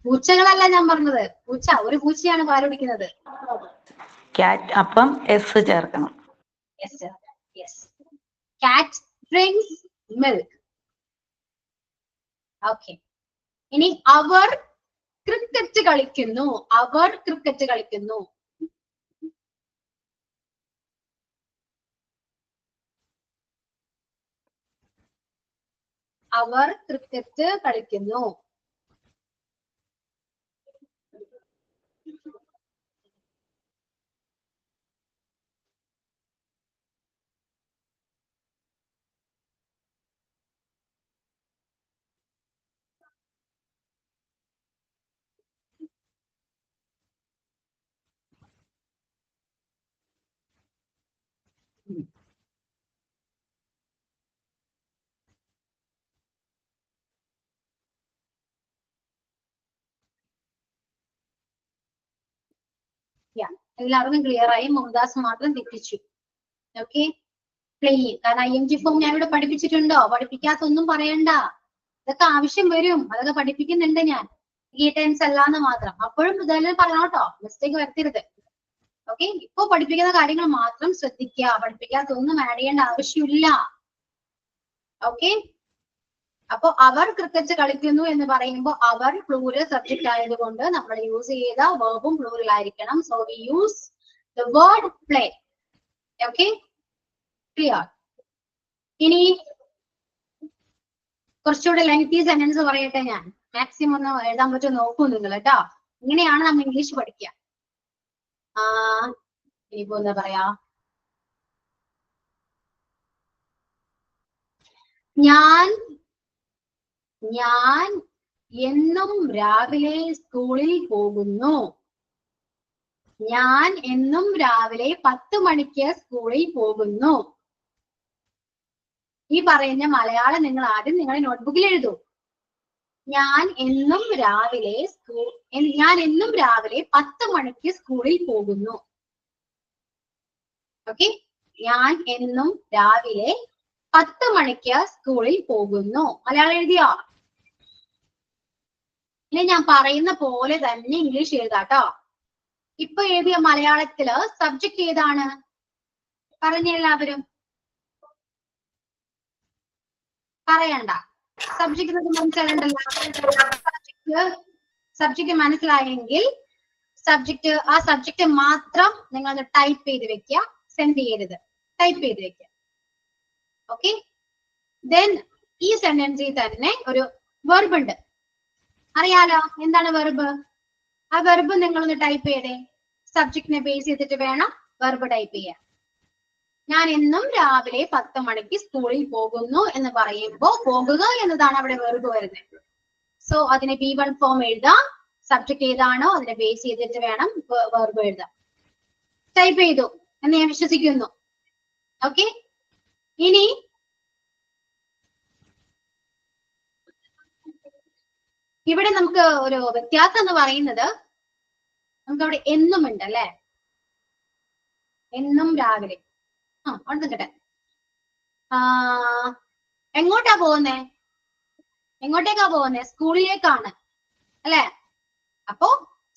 Speaker 1: പൂച്ചകളല്ല ഞാൻ പറഞ്ഞത്. ഒരു പൂച്ചയാണ് പാല് കുടിക്കുന്നത്.
Speaker 5: ക്യാറ്റ്, അപ്പം എസ് ചേർക്കണം.
Speaker 1: കാറ്റ് ഡ്രിങ്ക്സ് മിൽക്ക്. ഓക്കെ, ഇനി അവർ ക്രിക്കറ്റ് കളിക്കുന്നു. അവർ ക്രിക്കറ്റ് കളിക്കുന്നു. അവർ ക്രിക്കറ്റ് കളിക്കുന്നു. എല്ലാവർക്കും ക്ലിയർ ആയി. മുംതാസ് മാത്രം തെറ്റിച്ചു. Okay, playing. കാരണം IMG ഫോം ഞാൻ ഇവിടെ പഠിപ്പിച്ചിട്ടുണ്ടോ? പഠിപ്പിക്കാത്തൊന്നും പറയണ്ട. ഇതൊക്കെ ആവശ്യം വരും. അതൊക്കെ പഠിപ്പിക്കുന്നുണ്ട് ഞാൻ. ഈ ടെൻസ് അല്ലാന്ന് മാത്രം. അപ്പോഴും ഇതെല്ലാം പറയണം കേട്ടോ, മിസ്റ്റേക്ക് വരുത്തരുത്. ഓക്കെ, ഇപ്പൊ പഠിപ്പിക്കുന്ന കാര്യങ്ങൾ മാത്രം ശ്രദ്ധിക്കുക. പഠിപ്പിക്കാത്തൊന്നും ആഡ് ചെയ്യേണ്ട ആവശ്യമില്ല. ഓക്കെ, അപ്പൊ അവർ ക്രിക്കറ്റ് കളിക്കുന്നു എന്ന് പറയുമ്പോൾ അവർ പ്ലൂറൽ സബ്ജക്റ്റ് ആയതുകൊണ്ട് നമ്മൾ യൂസ് ചെയ്ത വേർബും പ്ലൂറൽ ആയിരിക്കണം. So we use the word play. Okay, clear. ഇനി കുറച്ചുകൂടെ ലെങ്തി സെന്റൻസ് പറയട്ടെ ഞാൻ. മാക്സിമം ഒന്ന് എഴുതാൻ പറ്റുമോ നോക്കൂ നിങ്ങൾ കേട്ടോ. ഇങ്ങനെയാണ് നമ്മൾ ഇംഗ്ലീഷ് പഠിക്കുക. ഇനിയിപ്പോ എന്താ പറയാ, ഞാൻ എന്നും രാവിലെ സ്കൂളിൽ പോകുന്നു. ഞാൻ എന്നും രാവിലെ 10 മണിക്ക് സ്കൂളിൽ പോകുന്നു. ഈ പറയുന്ന മലയാളം നിങ്ങൾ ആദ്യം നിങ്ങളുടെ നോട്ട്ബുക്കിൽ എഴുതൂ. ഞാൻ എന്നും രാവിലെ 10 മണിക്ക് സ്കൂളിൽ പോകുന്നു. ഓക്കെ, ഞാൻ എന്നും രാവിലെ 10 മണിക്ക് സ്കൂളിൽ പോകുന്നു. മലയാളം എഴുതിയോ? ഇനി ഞാൻ പറയുന്ന പോലെ തന്നെ ഇംഗ്ലീഷ് എഴുതാട്ടോ. ഇപ്പൊ എഴുതിയ മലയാളത്തില് സബ്ജക്ട് ഏതാണ്? പറഞ്ഞ എല്ലാവരും പറയണ്ട. സബ്ജക്ട് മനസ്സിലായണ്ടല്ലോ. സബ്ജക്ട് മനസ്സിലായെങ്കിൽ ആ സബ്ജക്ട് മാത്രം നിങ്ങൾ ടൈപ്പ് ചെയ്ത് വെക്കുക. സെൻഡ് ചെയ്യരുത്, ടൈപ്പ് ചെയ്ത് വെക്കുക. ഓക്കെ, ദെൻ ഈ സെന്റൻസിൽ തന്നെ ഒരു വെർബ് ഉണ്ട്. അറിയാലോ എന്താണ് വെർബ്? ആ വെർബ് നിങ്ങളൊന്ന് ടൈപ്പ് ചെയ്തേ. സബ്ജക്റ്റിനെ ബേസ് ചെയ്തിട്ട് വേണം വെർബ് ടൈപ്പ് ചെയ്യാൻ. ഞാൻ എന്നും രാവിലെ 10 മണിക്ക് സ്കൂളിൽ പോകുന്നു എന്ന് പറയുമ്പോൾ പോകുക എന്നതാണ് അവിടെ വെർബ് വരുന്നത്. സോ അതിനെ B1 ഫോം എഴുതാം. സബ്ജക്ട് ഏതാണോ അതിനെ ബേസ് ചെയ്തിട്ട് വേണം വെർബ് എഴുതാം. ടൈപ്പ് ചെയ്തു എന്ന് ഞാൻ വിശ്വസിക്കുന്നു. ഓക്കെ, ഇനി ഇവിടെ നമുക്ക് ഒരു വ്യത്യാസം എന്ന് പറയുന്നത്, നമുക്ക് അവിടെ എന്നും ഉണ്ട് അല്ലെ. എന്നും രാവിലെ ഉണ്ട് കേട്ടെ. എങ്ങോട്ടാ പോകുന്നേ? എങ്ങോട്ടേക്കാ പോകുന്നേ? സ്കൂളിലേക്കാണ് അല്ലെ. അപ്പോ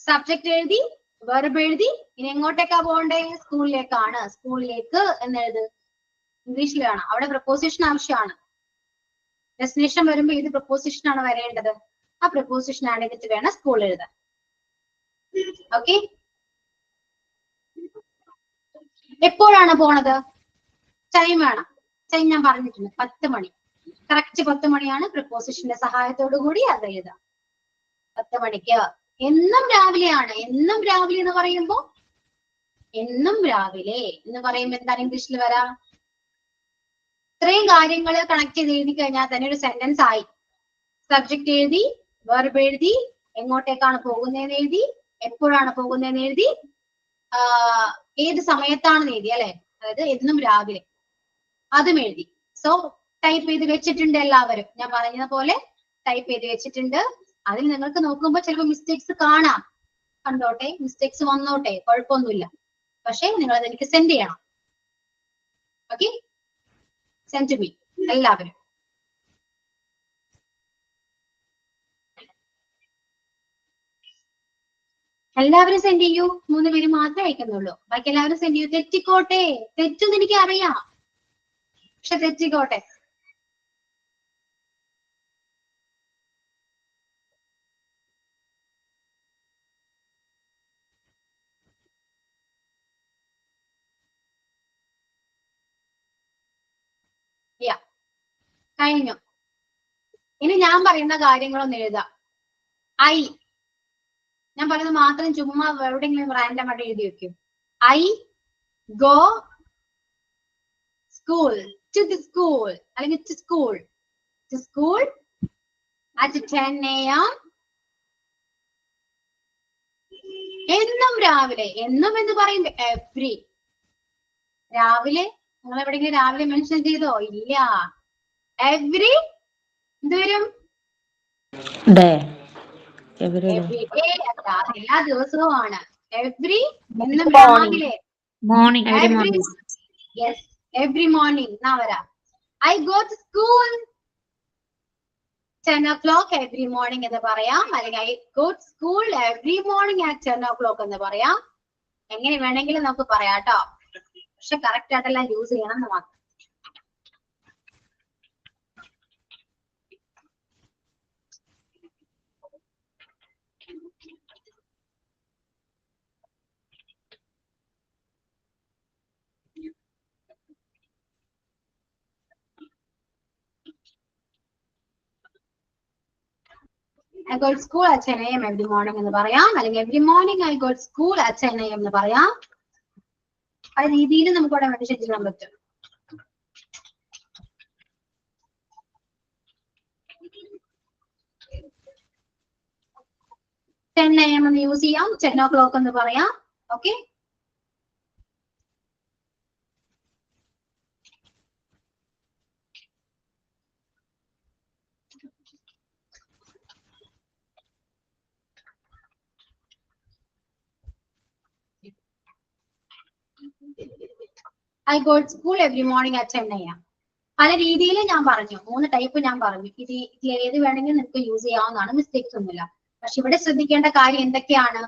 Speaker 1: സബ്ജക്ട് എഴുതി, വെർബ് എഴുതി. ഇനി എങ്ങോട്ടേക്കാ പോകണ്ടേ? സ്കൂളിലേക്കാണ്. സ്കൂളിലേക്ക് എന്നെഴുത്. ഇംഗ്ലീഷിൽ വേണം. അവിടെ പ്രപ്പോസിഷൻ ആവശ്യമാണ്. ഡെസ്റ്റിനേഷൻ വരുമ്പോ ഏത് പ്രപ്പോസിഷൻ ആണ് വരേണ്ടത്? ആ പ്രപ്പോസിഷൻ ആഡ് ചെയ്തിട്ട് വേണം സ്കൂൾ എഴുതാൻ. ഓക്കെ, എപ്പോഴാണ് പോണത്? ടൈം വേണം. ടൈം ഞാൻ പറഞ്ഞിട്ടുണ്ട്, 10 മണി. കറക്റ്റ് 10 മണിയാണ്. പ്രപ്പോസിഷന്റെ സഹായത്തോടു കൂടി അത് എഴുതാം. 10 മണിക്ക്. എന്നും രാവിലെയാണ്. എന്നും രാവിലെ എന്ന് പറയുമ്പോ എന്നും രാവിലെ എന്ന് പറയുമ്പോ എന്താണ് ഇംഗ്ലീഷിൽ വരാം? ഇത്രയും കാര്യങ്ങൾ കണക്ട് ചെയ്ത് എഴുതി കഴിഞ്ഞാൽ തന്നെ ഒരു സെന്റൻസ് ആയി. സബ്ജക്ട് എഴുതി, വെർബ് എഴുതി, എങ്ങോട്ടേക്കാണ് പോകുന്നതെന്ന് എഴുതി, എപ്പോഴാണ് പോകുന്നതെന്ന് എഴുതി, ഏത് സമയത്താണെന്ന് എഴുതി അല്ലെ. അതായത് എന്നും രാവിലെ അതും എഴുതി. സോ ടൈപ്പ് ചെയ്ത് വെച്ചിട്ടുണ്ട് എല്ലാവരും. ഞാൻ പറഞ്ഞ പോലെ ടൈപ്പ് ചെയ്ത് വെച്ചിട്ടുണ്ട്. അതിൽ നിങ്ങൾക്ക് നോക്കുമ്പോൾ ചിലപ്പോൾ മിസ്റ്റേക്സ് കാണാം. കണ്ടോട്ടെ, മിസ്റ്റേക്സ് വന്നോട്ടെ, കുഴപ്പമൊന്നുമില്ല. പക്ഷെ നിങ്ങൾ അത് എനിക്ക് സെൻഡ് ചെയ്യണം. ഓക്കെ, സെൻഡ് ടു മീ എല്ലാവരും. എല്ലാവരും സെൻഡ് ചെയ്യൂ. 3 പേര് മാത്രമേ അയക്കുന്നുള്ളൂ. ബാക്കി എല്ലാവരും സെൻഡ് ചെയ്യൂ. തെറ്റിക്കോട്ടെ, തെറ്റെന്ന് എനിക്ക് അറിയാം, പക്ഷെ തെറ്റിക്കോട്ടെ. കഴിഞ്ഞു. ഇനി ഞാൻ പറയുന്ന കാര്യങ്ങളൊന്ന് എഴുതാം. ഞാൻ പറയുന്നത് മാത്രം ചുമ്മാ എവിടെയെങ്കിലും റാൻഡം ആയിട്ട് എഴുതി വെക്കും. I go school, to the school, അല്ലെങ്കിൽ to school at 10 AM. എന്നും രാവിലെ. എന്നും എന്ന് പറയുമ്പോ എവ്രി. രാവിലെ നിങ്ങൾ എവിടെയെങ്കിലും രാവിലെ മെൻഷൻ ചെയ്തോ? ഇല്ല. എവ്രി എന്ത് വരും?
Speaker 5: ഡേ.
Speaker 1: എവ്രി ഡേ അല്ല, എല്ലാ ദിവസവും ആണ്. എവ്രി എന്നും രാവിലെ
Speaker 5: morning every
Speaker 1: every
Speaker 5: morning.
Speaker 1: yes every morning എന്നാ വരാ. I go to school 10 o'clock every morning എന്ന് പറയാം, അല്ലെങ്കിൽ I go to school every morning at 10 o'clock എന്ന് പറയാം. എങ്ങനെ വേണമെങ്കിലും നമുക്ക് പറയാം കേട്ടോ, പക്ഷെ കറക്റ്റ് ആയിട്ടെല്ലാം യൂസ് ചെയ്യണം എന്ന് മാത്രം. I go to school at 10 a.m. every morning എന്ന് പറയാം, അല്ലെങ്കിൽ every morning I go to school at 10 a.m. എന്ന് പറയാം. ആ രീതിയിൽ നമുക്ക് ഇവിടെ മെൻഷൻ ചെയ്യാൻ പറ്റും. ടെൻ AM എന്ന് യൂസ് ചെയ്യാം, 10 o'clock എന്ന് പറയാം. Okay, I go to school every morning at 10 a.m. പല രീതിയിൽ ഞാൻ പറഞ്ഞു, 3 ടൈപ്പ് ഞാൻ പറഞ്ഞു. ഇതിൽ ഏത് വേണമെങ്കിലും നിങ്ങൾക്ക് യൂസ് ചെയ്യാവുന്നതാണ്, മിസ്റ്റേക്സ് ഒന്നുമില്ല. പക്ഷെ ഇവിടെ ശ്രദ്ധിക്കേണ്ട കാര്യം എന്തൊക്കെയാണ്?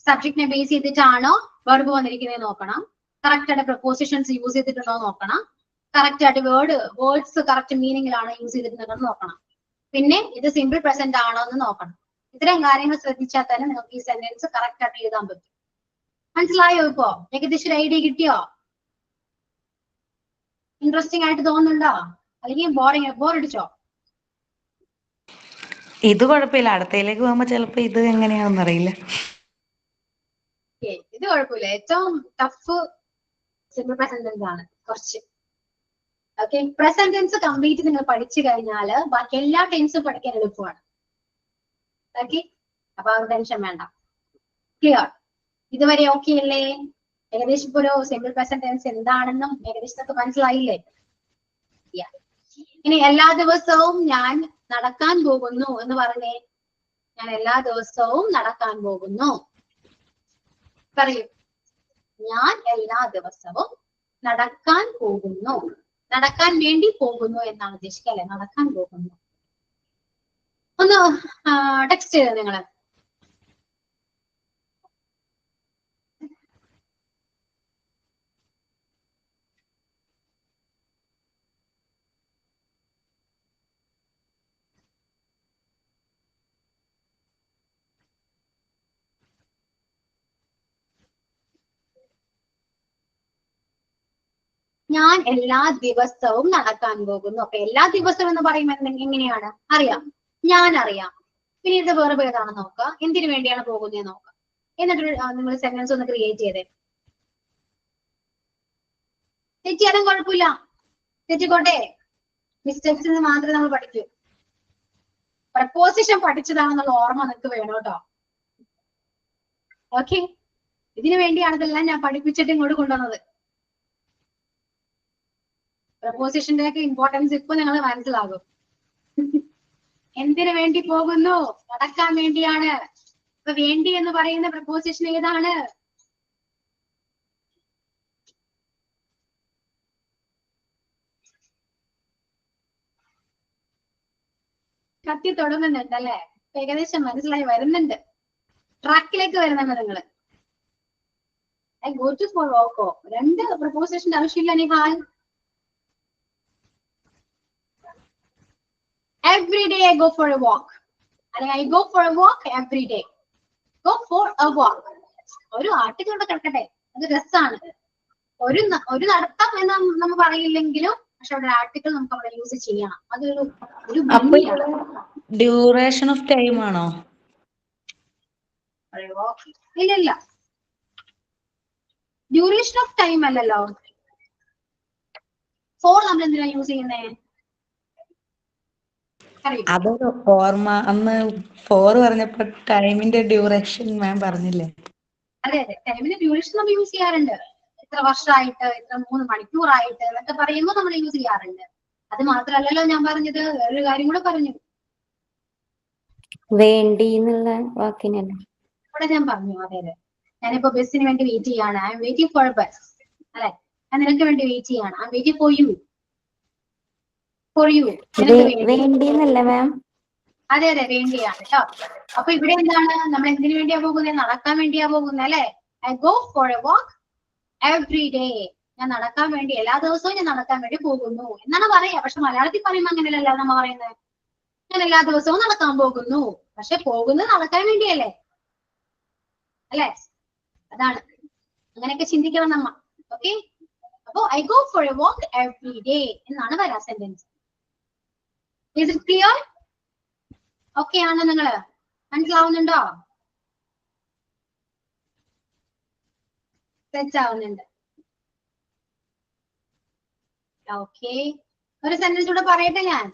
Speaker 1: സബ്ജക്റ്റിനെ ബേസ് ചെയ്തിട്ടാണോ വെർബ് വന്നിരിക്കുന്നത് നോക്കണം, കറക്റ്റ് ആയിട്ട് പ്രപ്പോസിഷൻസ് യൂസ് ചെയ്തിട്ടുണ്ടോ നോക്കണം, കറക്റ്റ് ആയിട്ട് വേർഡ്സ് കറക്റ്റ് മീനിങ്ങിലാണ് യൂസ് ചെയ്തിട്ടുണ്ടോ നോക്കണം, പിന്നെ ഇത് സിമ്പിൾ പ്രസന്റ് ആണോ എന്ന് നോക്കണം. ഇത്തരം കാര്യങ്ങൾ ശ്രദ്ധിച്ചാൽ തന്നെ നിങ്ങൾക്ക് ഈ സെന്റൻസ് കറക്റ്റ് ആയിട്ട് എഴുതാൻ പറ്റും. മനസ്സിലായോ? ഇപ്പോ ഏകദേശം ഒരു ഐഡിയ കിട്ടിയോ? ഇൻട്രസ്റ്റിംഗ് ആയിട്ട് തോന്നുന്നുണ്ടോ, അല്ലെങ്കിൽ ബോറടിച്ചോ?
Speaker 5: ഇത് കുഴപ്പമില്ല, അടുത്തയിലേക്ക് പോകുമ്പോ ചിലപ്പോ ഇത് എങ്ങനെയാണെന്ന് അറിയില്ല.
Speaker 1: ഇത് കുഴപ്പമില്ല, ഏറ്റവും ടഫ് സിമ്പിൾ പ്രസന്റ് ടെൻസ് ആണ് കുറച്ച്. ഓക്കെ, പ്രസന്റ് ടെൻസ് കംപ്ലീറ്റ് നിങ്ങൾ പഠിച്ചു കഴിഞ്ഞാല് ബാക്കി എല്ലാ ടെൻസും പഠിക്കാൻ എളുപ്പമാണ്. ഓക്കെ, അപ്പൊ ആ ടെൻഷൻ വേണ്ട. ക്ലിയർ? ഇതുവരെ ഓക്കെ അല്ലേ? ഏകദേശം ഇപ്പൊ ഒരു സിമ്പിൾ പ്രസന്റ് ടെൻസ് എന്താണെന്നും ഏകദേശം മനസ്സിലായില്ലേ? ഇനി എല്ലാ ദിവസവും ഞാൻ നടക്കാൻ പോകുന്നു എന്ന് പറഞ്ഞേ. ഞാൻ എല്ലാ ദിവസവും നടക്കാൻ പോകുന്നു പറയൂ. ഞാൻ എല്ലാ ദിവസവും നടക്കാൻ പോകുന്നു. നടക്കാൻ വേണ്ടി പോകുന്നു എന്നാണ് ഉദ്ദേശിക്കുക അല്ലെ? നടക്കാൻ പോകുന്നു. ഒന്ന് ടെക്സ്റ്റ് ചെയ്ത നിങ്ങള്. ഞാൻ എല്ലാ ദിവസവും നടക്കാൻ പോകുന്നു. അപ്പൊ എല്ലാ ദിവസവും എന്ന് പറയുമ്പോൾ എങ്ങനെയാണ് അറിയാം? ഞാൻ അറിയാം. പിന്നെ ഇത് വേറെ ഏതാണെന്ന് നോക്കുക, എന്തിനു വേണ്ടിയാണ് പോകുന്നത് നോക്കുക. എന്നിട്ട് നിങ്ങൾ സെന്റൻസ് ഒന്ന് ക്രിയേറ്റ് ചെയ്തേ. തെറ്റിയാലും കുഴപ്പമില്ല, തെറ്റിക്കോട്ടെ. മിസ്റ്റേക്സ് മാത്രമേ നമ്മൾ പഠിക്കൂ. പ്രപ്പോസിഷൻ പഠിച്ചതാണെന്നുള്ള ഓർമ്മ നിങ്ങൾക്ക് വേണം കേട്ടോ. ഓക്കെ, ഇതിനു വേണ്ടിയാണ് ഇതെല്ലാം ഞാൻ പഠിപ്പിച്ചിട്ട് ഇങ്ങോട്ട് കൊണ്ടുവന്നത്. പ്രപ്പോസിഷന്റെ ഒക്കെ ഇമ്പോർട്ടൻസ് ഇപ്പൊ നിങ്ങൾ മനസ്സിലാകും. എന്തിനു വേണ്ടി പോകുന്നു? നടക്കാൻ വേണ്ടിയാണ്. ഇപ്പൊ വേണ്ടി എന്ന് പറയുന്ന പ്രപ്പോസിഷൻ ഏതാണ്? കത്തി തുടങ്ങുന്നുണ്ട് അല്ലെ? ഏകദേശം മനസ്സിലായി വരുന്നുണ്ട്, ട്രാക്കിലേക്ക് വരുന്നുണ്ട് നിങ്ങള്. ഗോ ടു ഫോർ വോക്കോ, 2 പ്രപ്പോസിഷന്റെ ആവശ്യമില്ല Nihal. Every day I go for a walk. അല്ലെങ്കിൽ I go for a walk every day. Go for a walk. ഒരു ആർട്ടിക്കിൾ ഇവിടെ കിടക്കട്ടെ, അത് രസമാണ്. ഒരു നടത്തം എന്ന് നമ്മൾ പറയില്ലെങ്കിലും പക്ഷെ അവിടെ ആർട്ടിക്കിൾ നമുക്ക് അവിടെ യൂസ് ചെയ്യണം. അതൊരു
Speaker 5: ഡ്യൂറേഷൻ ഓഫ് ടൈം ആണോ?
Speaker 1: ഇല്ല, ഡ്യൂറേഷൻ ഓഫ് ടൈം അല്ലല്ലോ. ഫോർ നമ്മൾ എന്തിനാ യൂസ് ചെയ്യുന്നേ?
Speaker 5: അതൊരു ഓർമ്മ, അന്ന് 4 പറഞ്ഞപ്പോ ടൈമിന്റെ ഡ്യൂറേഷൻ മാം പറഞ്ഞില്ലേ?
Speaker 1: അതെ, ടൈമിന്റെ ഡ്യൂറേഷൻ നമ്മൾ യൂസ് ചെയ്യാറുണ്ട്. ഇത്ര വർഷമായിട്ട്, ഇത്ര 3 മണിക്കൂറായിട്ട് എന്നൊക്കെ പറയുമ്പോൾ നമ്മൾ യൂസ് ചെയ്യാറുണ്ട്. അത് മാത്രമല്ലല്ലോ ഞാൻ പറഞ്ഞത്, വേറൊരു കാര്യം കൂടെ പറഞ്ഞു.
Speaker 3: വേണ്ടി എന്നുള്ള വാക്കിനല്ലേ
Speaker 1: ഇവിടെ ഞാൻ പറഞ്ഞു. അതെ, ഞാനിപ്പോ ബസ്സിന് വേണ്ടി വെയിറ്റ് ചെയ്യാണ്. I M waiting for A bus. അല്ലെ, ഞാൻ നിനക്ക് വേണ്ടി വെയിറ്റ് ചെയ്യാണ്. I M waiting for you. For you, നിനക്ക് വേണ്ടി.
Speaker 3: വേണ്ടിന്നല്ല മാം.
Speaker 1: അതെ അതെ, വേണ്ടിയാണ് കേട്ടോ. അപ്പൊ ഇവിടെ എന്താണ്, നമ്മൾ എന്തിനു വേണ്ടിയാ പോകുന്നത്? നടക്കാൻ വേണ്ടിയാ പോകുന്നത് അല്ലെ. I go for a walk every day. ഞാൻ നടക്കാൻ വേണ്ടി, എല്ലാ ദിവസവും ഞാൻ നടക്കാൻ വേണ്ടി പോകുന്നു എന്നാണ് പറയാ. പക്ഷെ മലയാളത്തിൽ പറയുമ്പോൾ അങ്ങനെയല്ല നമ്മ പറയുന്നത്. ഞാൻ എല്ലാ ദിവസവും നടക്കാൻ പോകുന്നു. പക്ഷെ പോകുന്നത് നടക്കാൻ വേണ്ടിയല്ലേ, അല്ലെ? അതാണ്, അങ്ങനെയൊക്കെ ചിന്തിക്കണം നമ്മ. ഓക്കെ, അപ്പൊ I go for a walk every day എന്നാണ് വരാ sentence. Is it clear? Okay ആണോ? നിങ്ങള് മനസ്സിലാവുന്നുണ്ടോ? സെറ്റ് ആവുന്നുണ്ട്. ഓക്കെ, ഒരു സെന്റൻസ് കൂടെ പറയട്ടെ ഞാൻ.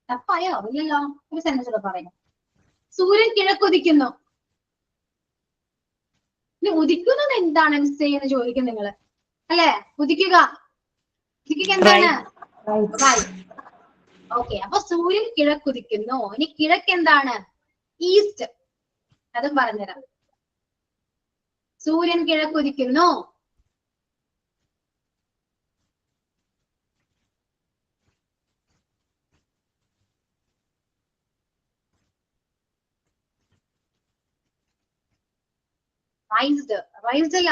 Speaker 1: തപ്പായോ? ഇല്ലല്ലോ. ഒരു സെന്റൻസ് കൂടെ പറയാം. സൂര്യൻ കിഴക്കുദിക്കുന്നു. ഇനി ഉദിക്കുന്നത് എന്താണ് മിസ്സേ എന്ന് ചോദിക്കും നിങ്ങള്, അല്ലെ? ഉദിക്കുക, ഉദിക്കുക എന്താണ്? ഓക്കെ, അപ്പൊ സൂര്യൻ കിഴക്കുദിക്കുന്നു. ഇനി കിഴക്ക് എന്താണ്? ഈസ്റ്റ്. അതും പറഞ്ഞുതരാം. സൂര്യൻ കിഴക്കുദിക്കുന്നു. റൈസ്ഡ്, റൈസ്ഡ് അല്ല.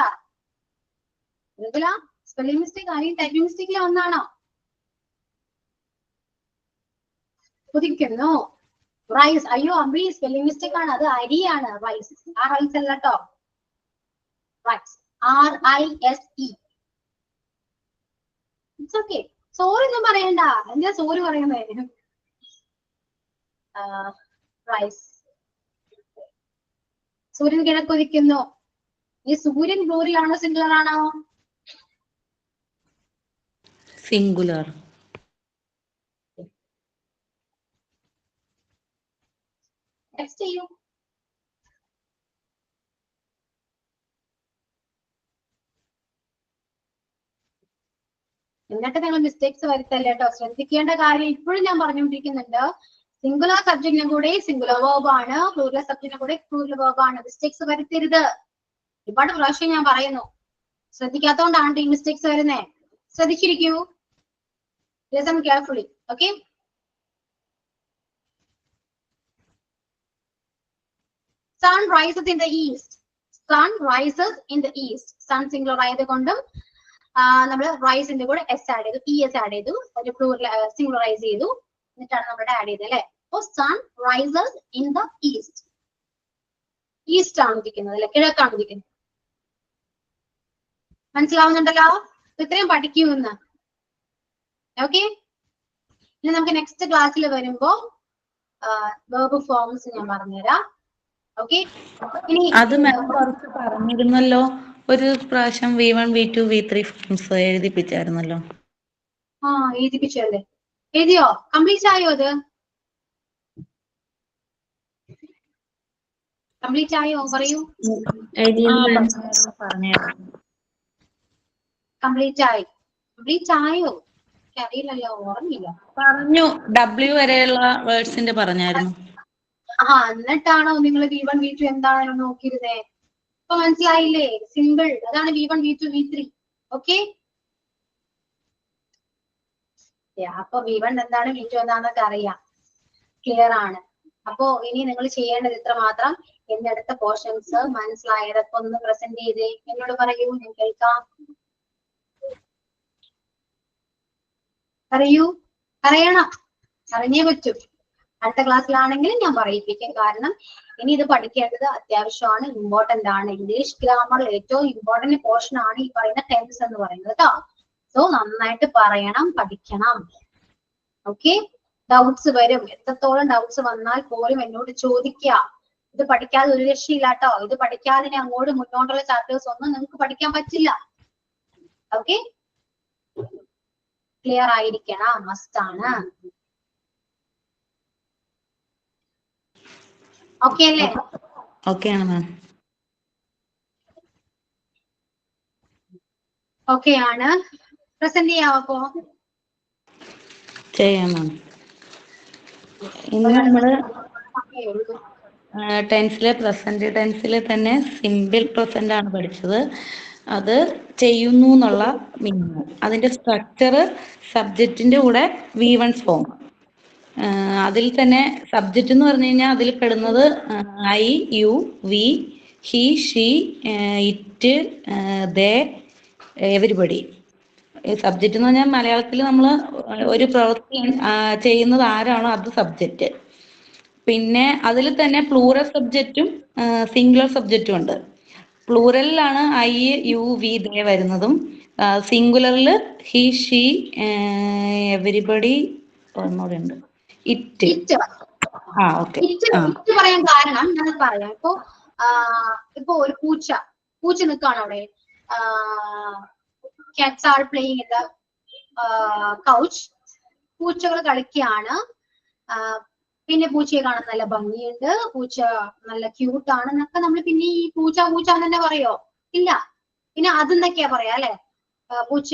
Speaker 1: സ്പെല്ലിംഗ് മിസ്റ്റേക്ക് ആരെയും ടൈപ്പിംഗ് മിസ്റ്റേക്കിലെ ഒന്നാണോ? കുതിക്കുന്നു. റൈസ്. അയ്യോ അമ്പി, സ്പെല്ലിംഗ് മിസ്റ്റേക്ക് ആണ്. അത് അരിയാണ്. റൈസ്. ആ റൈസ് അല്ല കേട്ടോ. Rise, RISE. It's okay. Sorry ഒന്നും പറയണ്ട. എന്താ സോറി പറയുന്നത്? റൈസ്. സൂര്യൻ കിഴക്കുദിക്കുന്നു. ഈ സൂര്യൻ പ്ലൂറൽ ആണോ സിംഗുലർ ആണോ?
Speaker 5: സിംഗുലർ.
Speaker 1: ടെക്സ്റ്റ് ചെയ്യൂ. എന്നിട്ട് നിങ്ങൾ മിസ്റ്റേക്സ് വരുത്തല്ലേ കേട്ടോ. ശ്രദ്ധിക്കേണ്ട കാര്യം ഇപ്പോഴും ഞാൻ പറഞ്ഞുകൊണ്ടിരിക്കുന്നുണ്ട്. സിംഗുലർ സബ്ജക്റ്റിനും കൂടെ സിംഗുലർ വേർബ് ആണ്, പ്ലൂറൽ സബ്ജക്റ്റിനും കൂടെ പ്ലൂറൽ വേർബ് ആണ്. മിസ്റ്റേക്സ് വരുത്തരുത്. ഒരുപാട് പ്രാവശ്യം ഞാൻ പറയുന്നു. ശ്രദ്ധിക്കാത്തതുകൊണ്ടാണ് ഈ മിസ്റ്റേക്സ് വരുന്നേ. ശ്രദ്ധിച്ചിരിക്കൂ. Listen carefully. Okay, sun rises in the east. Sun rises in the east. Sun singular ആയതുകൊണ്ടും നമ്മൾ റൈസിന്റെ കൂടെ എസ് ആഡ് ചെയ്തു, ES ആഡ് ചെയ്തു, ഒരു പ്ലൂറൽ സിംഗുലറൈസ് ചെയ്തു, എന്നിട്ടാണ് നമ്മുടെ ആഡ് ചെയ്തത് അല്ലെ. അപ്പൊ sun rises in the east. East ആണ് ഉദിക്കുന്നത് അല്ലെ, കിഴക്കാണ് ഉദിക്കുന്നത്. മനസ്സിലാവുന്നുണ്ടല്ലോ? ഇത്രയും പഠിക്കുമെന്ന്. ഓക്കെ, ഇനി നമുക്ക് നെക്സ്റ്റ് ക്ലാസ്സിൽ വരുമ്പോ വെർബ് ഫോംസ് ഞാൻ പറഞ്ഞുതരാം. ഓക്കെ, ഇനി
Speaker 5: അത് മാം കുറച്ച് പറഞ്ഞിരുന്നല്ലോ. ഒരു പ്രാവശ്യം V1 V2 V3 ഫോംസ് എഴുതിപ്പിച്ചായിരുന്നല്ലോ.
Speaker 1: എഴുതിപ്പിച്ചല്ലേ? എഴുതിയോ? കംപ്ലീറ്റ് ആയോ? അത് കംപ്ലീറ്റ് ആയോ? പറയൂ. കംപ്ലീറ്റ് ആയി. കംപ്ലീറ്റ് ആയോ? അറിയില്ലല്ലോ, ഓർമ്മയില്ല.
Speaker 5: പറഞ്ഞു, W വരെയുള്ള വേർഡ്സിന്റെ പറഞ്ഞായിരുന്നു.
Speaker 1: എന്നിട്ടാണോ നിങ്ങൾ V1 V2 എന്താണെന്ന് നോക്കിയിരുന്നേ? ഇപ്പൊ മനസ്സിലായില്ലേ? സിമ്പിൾ. അതാണ് V1 V2 V3. ഓക്കെ, അപ്പൊ V1 എന്താണ്, V2 എന്താണെന്നൊക്കെ അറിയാം. ക്ലിയർ ആണ്. അപ്പോ ഇനി നിങ്ങൾ ചെയ്യേണ്ടത് ഇത്ര മാത്രം. എന്നെടുത്ത പോർഷൻസ് മനസ്സിലായതൊക്കെ ഒന്ന് പ്രസന്റ് ചെയ്തേ. എന്നോട് പറയൂ, ഞാൻ കേൾക്കാം. പറയൂ, പറയണം. അറിഞ്ഞേ പറ്റൂ. അടുത്ത ക്ലാസ്സിലാണെങ്കിലും ഞാൻ പറയിപ്പിക്കും. കാരണം ഇനി ഇത് പഠിക്കേണ്ടത് അത്യാവശ്യമാണ്, ഇമ്പോർട്ടന്റ് ആണ്. ഇംഗ്ലീഷ് ഗ്രാമറിൽ ഏറ്റവും ഇമ്പോർട്ടന്റ് പോർഷൻ ആണ് ഈ പറയുന്ന ടെൻസ് എന്ന് പറയുന്നത് കേട്ടോ. സോ നന്നായിട്ട് പറയണം, പഠിക്കണം. ഓക്കെ, ഡൗട്ട്സ് വരും. എത്രത്തോളം ഡൗട്ട്സ് വന്നാൽ പോലും എന്നോട് ചോദിക്കുക. ഇത് പഠിക്കാതെ ഒരു രക്ഷയില്ല കേട്ടോ. ഇത് പഠിക്കാതെ അങ്ങോട്ട് മുന്നോട്ടുള്ള ചാപ്റ്റേഴ്സ് ഒന്നും നിങ്ങൾക്ക് പഠിക്കാൻ പറ്റില്ല. ഓക്കെ, ക്ലിയർ ആയിരിക്കണം, മസ്റ്റ് ആണ്. ഓക്കെ അല്ലേ?
Speaker 5: ഓക്കെ ആണ് മാം.
Speaker 1: ഓക്കെ ആണ്. പ്രസന്റ് ചെയ്യാമോ? അപ്പോ
Speaker 5: ചെയ്യാം മാം. ഇന്ന് നമ്മള് ടെൻസിലെ പ്രസന്റ് ടെൻസിൽ തന്നെ സിമ്പിൾ പ്രസന്റ് ആണ് പഠിച്ചത്. അത് ചെയ്യുന്നു എന്നുള്ള മീനിങ്. അതിന്റെ സ്ട്രക്ചർ സബ്ജക്റ്റിന്റെ കൂടെ V1 ഫോം. അതിൽ തന്നെ സബ്ജക്റ്റ് എന്ന് പറഞ്ഞു കഴിഞ്ഞാൽ അതിൽ പെടുന്നത് I, you, we, he, she, it, they, everybody. Subject എന്ന് പറഞ്ഞാൽ മലയാളത്തിൽ നമ്മൾ ഒരു പ്രവൃത്തി ചെയ്യുന്നത് ആരാണോ അത് സബ്ജക്റ്റ്. പിന്നെ അതിൽ തന്നെ പ്ലൂറൽ സബ്ജക്റ്റും സിംഗുലർ സബ്ജക്റ്റും ഉണ്ട്. പ്ലൂറലിലാണ് ഐ, യു, വി, ദേ വരുന്നതും സിംഗുലറിൽ ഹി, ഷീ, എവരിബഡി, ഒന്നുകൂടെ ഉണ്ട്, ഇറ്റ്.
Speaker 1: It
Speaker 5: okay.
Speaker 1: ഇറ്റ് പറയാൻ കാരണം ഞാൻ പറയാം. ഇപ്പൊ ഒരു പൂച്ച നിൽക്കാണ് അവിടെ. cats are playing in the couch. പൂച്ചകൾ കളിക്കുകയാണ്. പിന്നെ പൂച്ചയെ കാണാൻ നല്ല ഭംഗിയുണ്ട്, പൂച്ച നല്ല ക്യൂട്ട് ആണ് എന്നൊക്കെ നമ്മൾ പിന്നെ ഈ പൂച്ച തന്നെ പറയോ? ഇല്ല. പിന്നെ അതെന്നൊക്കെയാ പറയാ അല്ലെ? പൂച്ച,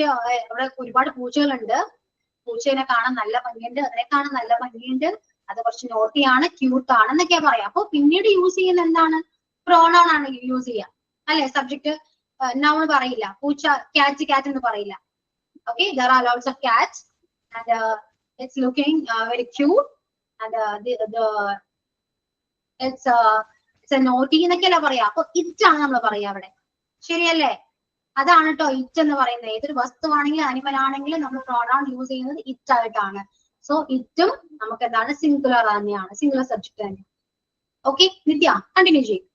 Speaker 1: അവിടെ ഒരുപാട് പൂച്ചകളുണ്ട്. പൂച്ചേനെ കാണാൻ നല്ല ഭംഗിയുണ്ട്, അതിനെ കാണാൻ നല്ല ഭംഗിയുണ്ട്, അത് കുറച്ച് നോട്ടിയാണ്, ക്യൂട്ട് ആണ് എന്നൊക്കെയാ പറയാ. അപ്പൊ പിന്നീട് യൂസ് ചെയ്യുന്ന എന്താണ്? പ്രോണൗൺ ആണ് യൂസ് ചെയ്യുക അല്ലെ? സബ്ജക്ട് നൗൺ പറയില്ല. പൂച്ച, ക്യാറ്റ് എന്ന് പറയില്ല. Okay, there are lots of cats and it's looking very cute and it's a naughty എന്നൊക്കെയല്ല പറയാ. അപ്പൊ ഇറ്റാണ് നമ്മൾ പറയാ അവിടെ, ശരിയല്ലേ? അതാണ് കേട്ടോ ഇറ്റ് എന്ന് പറയുന്നത്. ഏതൊരു വസ്തുവാണെങ്കിലും അനിമൽ ആണെങ്കിലും നമ്മൾ പ്രോണൗൺ യൂസ് ചെയ്യുന്നത് ഇറ്റ് ആയിട്ടാണ്. സോ ഇറ്റും നമുക്ക് എന്താണ്? സിംഗുലർ തന്നെയാണ്, സിംഗുലർ സബ്ജക്ട് തന്നെ. ഓക്കെ നിത്യ, കണ്ടിന്യൂ ചെയ്യും.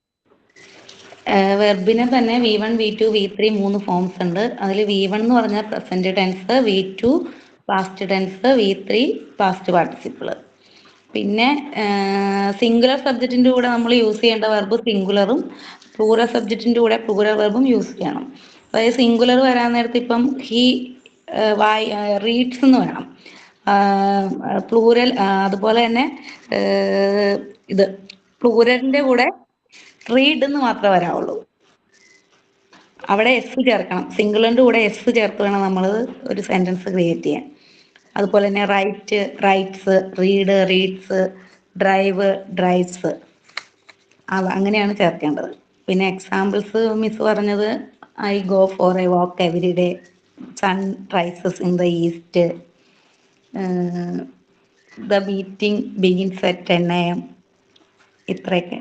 Speaker 5: വെർബിന് തന്നെ V1, V2, V3 3 ഫോംസ് ഉണ്ട്. അതിൽ V1 എന്ന് പറഞ്ഞാൽ present tense, V2 past tense, V3 past participle. പിന്നെ സിംഗുലർ സബ്ജക്റ്റിന്റെ കൂടെ നമ്മൾ യൂസ് ചെയ്യേണ്ട വെർബ് സിംഗുലറും പ്ലൂറൽ സബ്ജക്റ്റിന്റെ കൂടെ പ്ലൂറൽ വെർബും യൂസ് ചെയ്യണം. അതായത് സിംഗുലർ വരാൻ നേരത്ത് ഇപ്പം ഹി റീഡ്സ് എന്ന് വേണം. പ്ലൂറൽ അതുപോലെ തന്നെ ഇത് പ്ലൂറലിന്റെ കൂടെ റീഡ് എന്ന് മാത്രമേ വരാവുള്ളൂ. അവിടെ എസ് ചേർക്കണം. സിംഗുലറിന്റെ കൂടെ എസ് ചേർത്ത് വേണം നമ്മൾ ഒരു സെന്റൻസ് ക്രിയേറ്റ് ചെയ്യാൻ. അതുപോലെ തന്നെ write, writes, read, reads, drive, drives, അങ്ങനെയാണ് ചേർക്കേണ്ടത്. പിന്നെ എക്സാമ്പിൾസ് മിസ് പറഞ്ഞത് I go for a walk every day, sun rises in the east, the meeting begins at 10 AM, ഇത്രയൊക്കെ.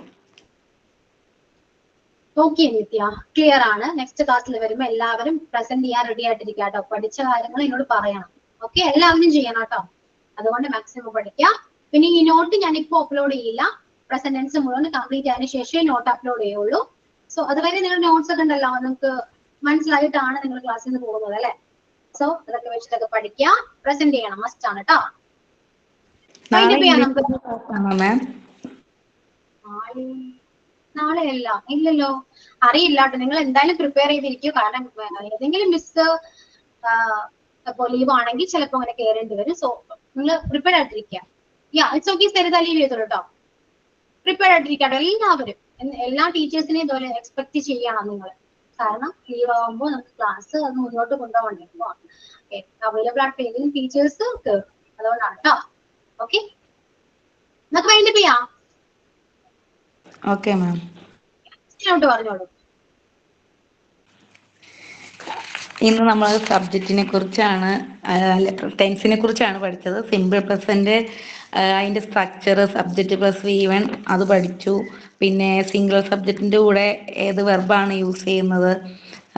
Speaker 1: ഓക്കെ നിത്യ, ക്ലിയർ ആണ്. നെക്സ്റ്റ് ക്ലാസ്സിൽ വരുമ്പോ എല്ലാവരും പ്രസന്റ് ചെയ്യാൻ റെഡി ആയിട്ടിരിക്കുക കേട്ടോ. പഠിച്ച കാര്യങ്ങൾ എന്നോട് പറയണം. ഓക്കെ, എല്ലാവരും ചെയ്യണം കേട്ടോ. അതുകൊണ്ട് മാക്സിമം പഠിക്കുക. പിന്നെ ഈ നോട്ട് ഞാനിപ്പോ അപ്ലോഡ് ചെയ്യില്ല. പ്രസന്റ് ടെൻസ് മുഴുവൻ കംപ്ലീറ്റ് ആയതിനു ശേഷമേ നോട്ട് അപ്ലോഡ് ചെയ്യുള്ളൂ. സോ അതുവരെ നിങ്ങൾ നോട്ട്സ് ഒക്കെ ഉണ്ടല്ലോ, നിങ്ങൾക്ക് മനസ്സിലായിട്ടാണ് നിങ്ങൾ ക്ലാസ്സിൽ നിന്ന് പോകുന്നത് അല്ലെ? സോ അതൊക്കെ വെച്ചിട്ടൊക്കെ പഠിക്കുക, പ്രസന്റ് ചെയ്യണം, മസ്റ്റ് ആണ് കേട്ടോ. നാളെ അല്ല, ഇല്ലല്ലോ, അറിയില്ല കേട്ടോ. നിങ്ങൾ എന്തായാലും പ്രിപ്പയർ ചെയ്തിരിക്കും. കാരണം ഏതെങ്കിലും മിസ് ഇപ്പൊ ലീവ് ആണെങ്കിൽ ചിലപ്പോൾ അങ്ങനെ കയറേണ്ടി വരും. സോ നിങ്ങൾ പ്രിപ്പയർ ആയിട്ടിരിക്കുക. ഇറ്റ്സ് ഓക്കെ, സരിത ലീവ് ചെയ്തോളൂ കേട്ടോ. പ്രിപ്പയർ ആയിട്ടിരിക്കട്ടോ എല്ലാവരും. എല്ലാ ടീച്ചേഴ്സിനെയും ഇതുപോലെ എക്സ്പെക്ട് ചെയ്യണം നിങ്ങൾ. കാരണം ലീവ് ആകുമ്പോൾ നമുക്ക് ക്ലാസ് അത് മുന്നോട്ട് കൊണ്ടുപോകണ്ടേ. അവൈലബിൾ ആയിട്ട് ഏതെങ്കിലും ടീച്ചേഴ്സ് കയറും, അതുകൊണ്ടാണ് കേട്ടോ. ഓക്കെ, നമുക്ക് വൈൻഡ് അപ്പ് ചെയ്യാം.
Speaker 5: ഓക്കെ മാം,
Speaker 1: പറഞ്ഞോളൂ.
Speaker 5: ഇന്ന് നമ്മൾ സബ്ജക്റ്റിനെ കുറിച്ചാണ്, ടെൻസിനെ കുറിച്ചാണ് പഠിച്ചത്. സിമ്പിൾ പ്രസന്റ്, അതിന്റെ സ്ട്രക്ചർ, സബ്ജക്റ്റ് പ്ലസ് V1 അത് പഠിച്ചു. പിന്നെ സിംഗിൾ സബ്ജക്റ്റിന്റെ കൂടെ ഏത് വെർബാണ് യൂസ് ചെയ്യുന്നത്,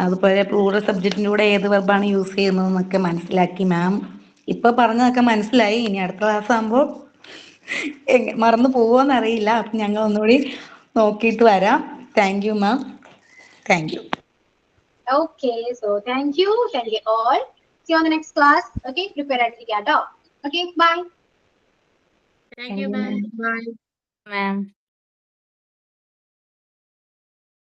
Speaker 5: അതുപോലെ പ്ലൂറൽ സബ്ജക്റ്റിന്റെ കൂടെ ഏത് വെർബാണ് യൂസ് ചെയ്യുന്നത് എന്നൊക്കെ മനസ്സിലാക്കി മാം. ഇപ്പൊ പറഞ്ഞതൊക്കെ മനസ്സിലായി. ഇനി അടുത്ത ക്ലാസ് ആകുമ്പോൾ മറന്നു പോവോന്നറിയില്ല. അപ്പൊ ഞങ്ങൾ ഒന്നുകൂടി നോക്കിയിട്ട് വരാം. Thank you ma'am, thank you.
Speaker 1: Okay, so thank you all. See you on the next class. Okay, prepare ആയിട്ടിരിക്കുക കേട്ടോ. Okay, bye.
Speaker 2: Thank you, ma'am. Bye, ma'am.